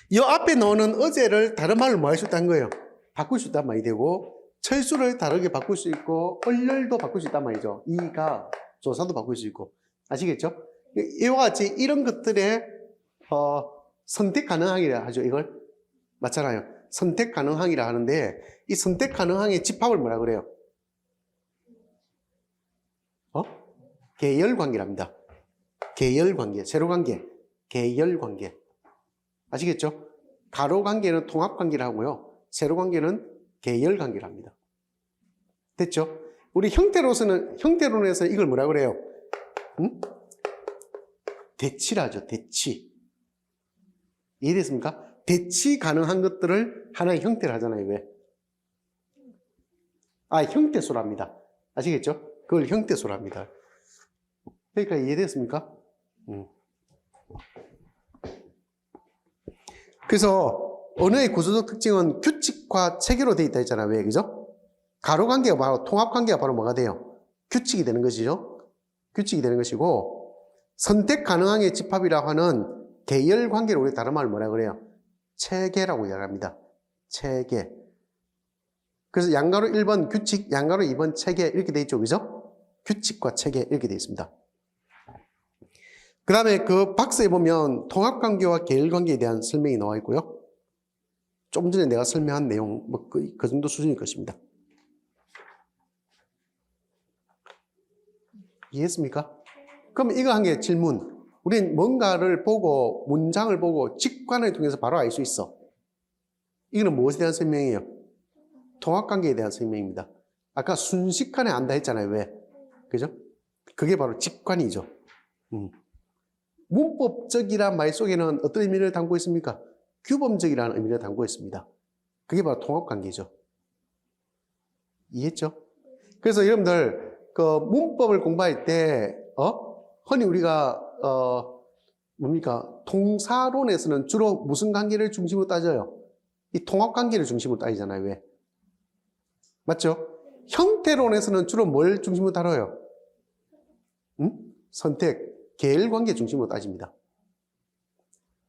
이 앞에 나오는 어제를 다른 말로 뭐 할 수 있다는 거예요? 바꿀 수 있단 말이 되고 철수를 다르게 바꿀 수 있고 얼렬도 바꿀 수 있단 말이죠. 이가 조사도 바꿀 수 있고. 아시겠죠? 이와 같이 이런 것들에 선택 가능항이라 하죠. 이걸 맞잖아요. 선택 가능항이라 하는데 이 선택 가능항의 집합을 뭐라 그래요? 계열관계랍니다. 계열관계, 세로관계, 계열관계. 아시겠죠? 가로관계는 통합관계라고요. 세로관계는 계열관계랍니다. 됐죠? 우리 형태론에서 이걸 뭐라 그래요? 대치라죠. 대치. 이해됐습니까? 대치 가능한 것들을 하나의 형태를 하잖아요. 왜? 형태소랍니다. 아시겠죠? 그걸 형태소랍니다. 그러니까 이해됐습니까? 그래서 언어의 구조적 특징은 규칙과 체계로 되어 있다 했잖아요. 왜? 그죠? 가로관계가 바로 통합관계가 바로 뭐가 돼요? 규칙이 되는 것이죠. 규칙이 되는 것이고 선택 가능항의 집합이라고 하는 계열관계를 우리 다른 말로 뭐라 그래요? 체계라고 이야기합니다. 체계. 그래서 양가로 1번 규칙, 양가로 2번 체계 이렇게 되어 있죠. 그죠? 규칙과 체계 이렇게 되어 있습니다. 그 다음에 그 박스에 보면 통합관계와 계열관계에 대한 설명이 나와 있고요. 좀 전에 내가 설명한 내용 그 정도 수준일 것입니다. 이해했습니까? 그럼 이거 한 개 질문. 우린 뭔가를 보고 문장을 보고 직관을 통해서 바로 알 수 있어. 이거는 무엇에 대한 설명이에요? 통합관계에 대한 설명입니다. 아까 순식간에 안다 했잖아요. 왜? 그죠? 그게 바로 직관이죠. 문법적이란 말 속에는 어떤 의미를 담고 있습니까? 규범적이라는 의미를 담고 있습니다. 그게 바로 통합관계죠. 이해했죠? 그래서 여러분들 그 문법을 공부할 때 흔히 우리가 뭡니까? 통사론에서는 주로 무슨 관계를 중심으로 따져요? 이 통합 관계를 중심으로 따지잖아요. 왜? 맞죠? 형태론에서는 주로 뭘 중심으로 다뤄요? 선택, 계열 관계 중심으로 따집니다.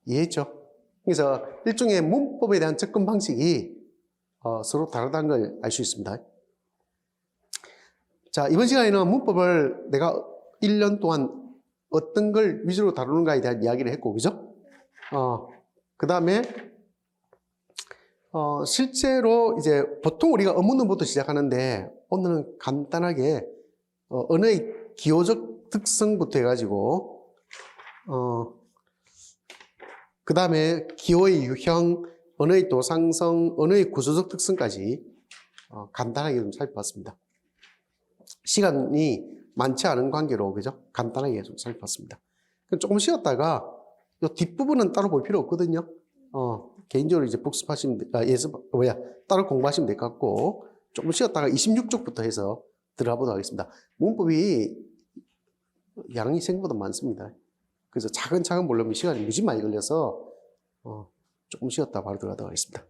이해했죠? 그래서 일종의 문법에 대한 접근 방식이 서로 다르다는 걸 알 수 있습니다. 자, 이번 시간에는 문법을 내가 1년 동안 어떤 걸 위주로 다루는가에 대한 이야기를 했고, 그죠? 그 다음에 실제로 이제 보통 우리가 어문론부터 시작하는데 오늘은 간단하게 언어의 기호적 특성부터 해가지고 그 다음에 기호의 유형, 언어의 도상성, 언어의 구조적 특성까지 간단하게 좀 살펴봤습니다. 시간이 많지 않은 관계로 그죠? 간단하게 좀 살펴봤습니다. 조금 쉬었다가 이 뒷부분은 따로 볼 필요 없거든요. 개인적으로 이제 복습하시면 따로 공부하시면 될 것 같고 조금 쉬었다가 26쪽부터 해서 들어가 보도록 하겠습니다. 문법이 양이 생각보다 많습니다. 그래서 차근차근 보려면 시간이 무지 많이 걸려서 조금 쉬었다 바로 들어가도록 하겠습니다.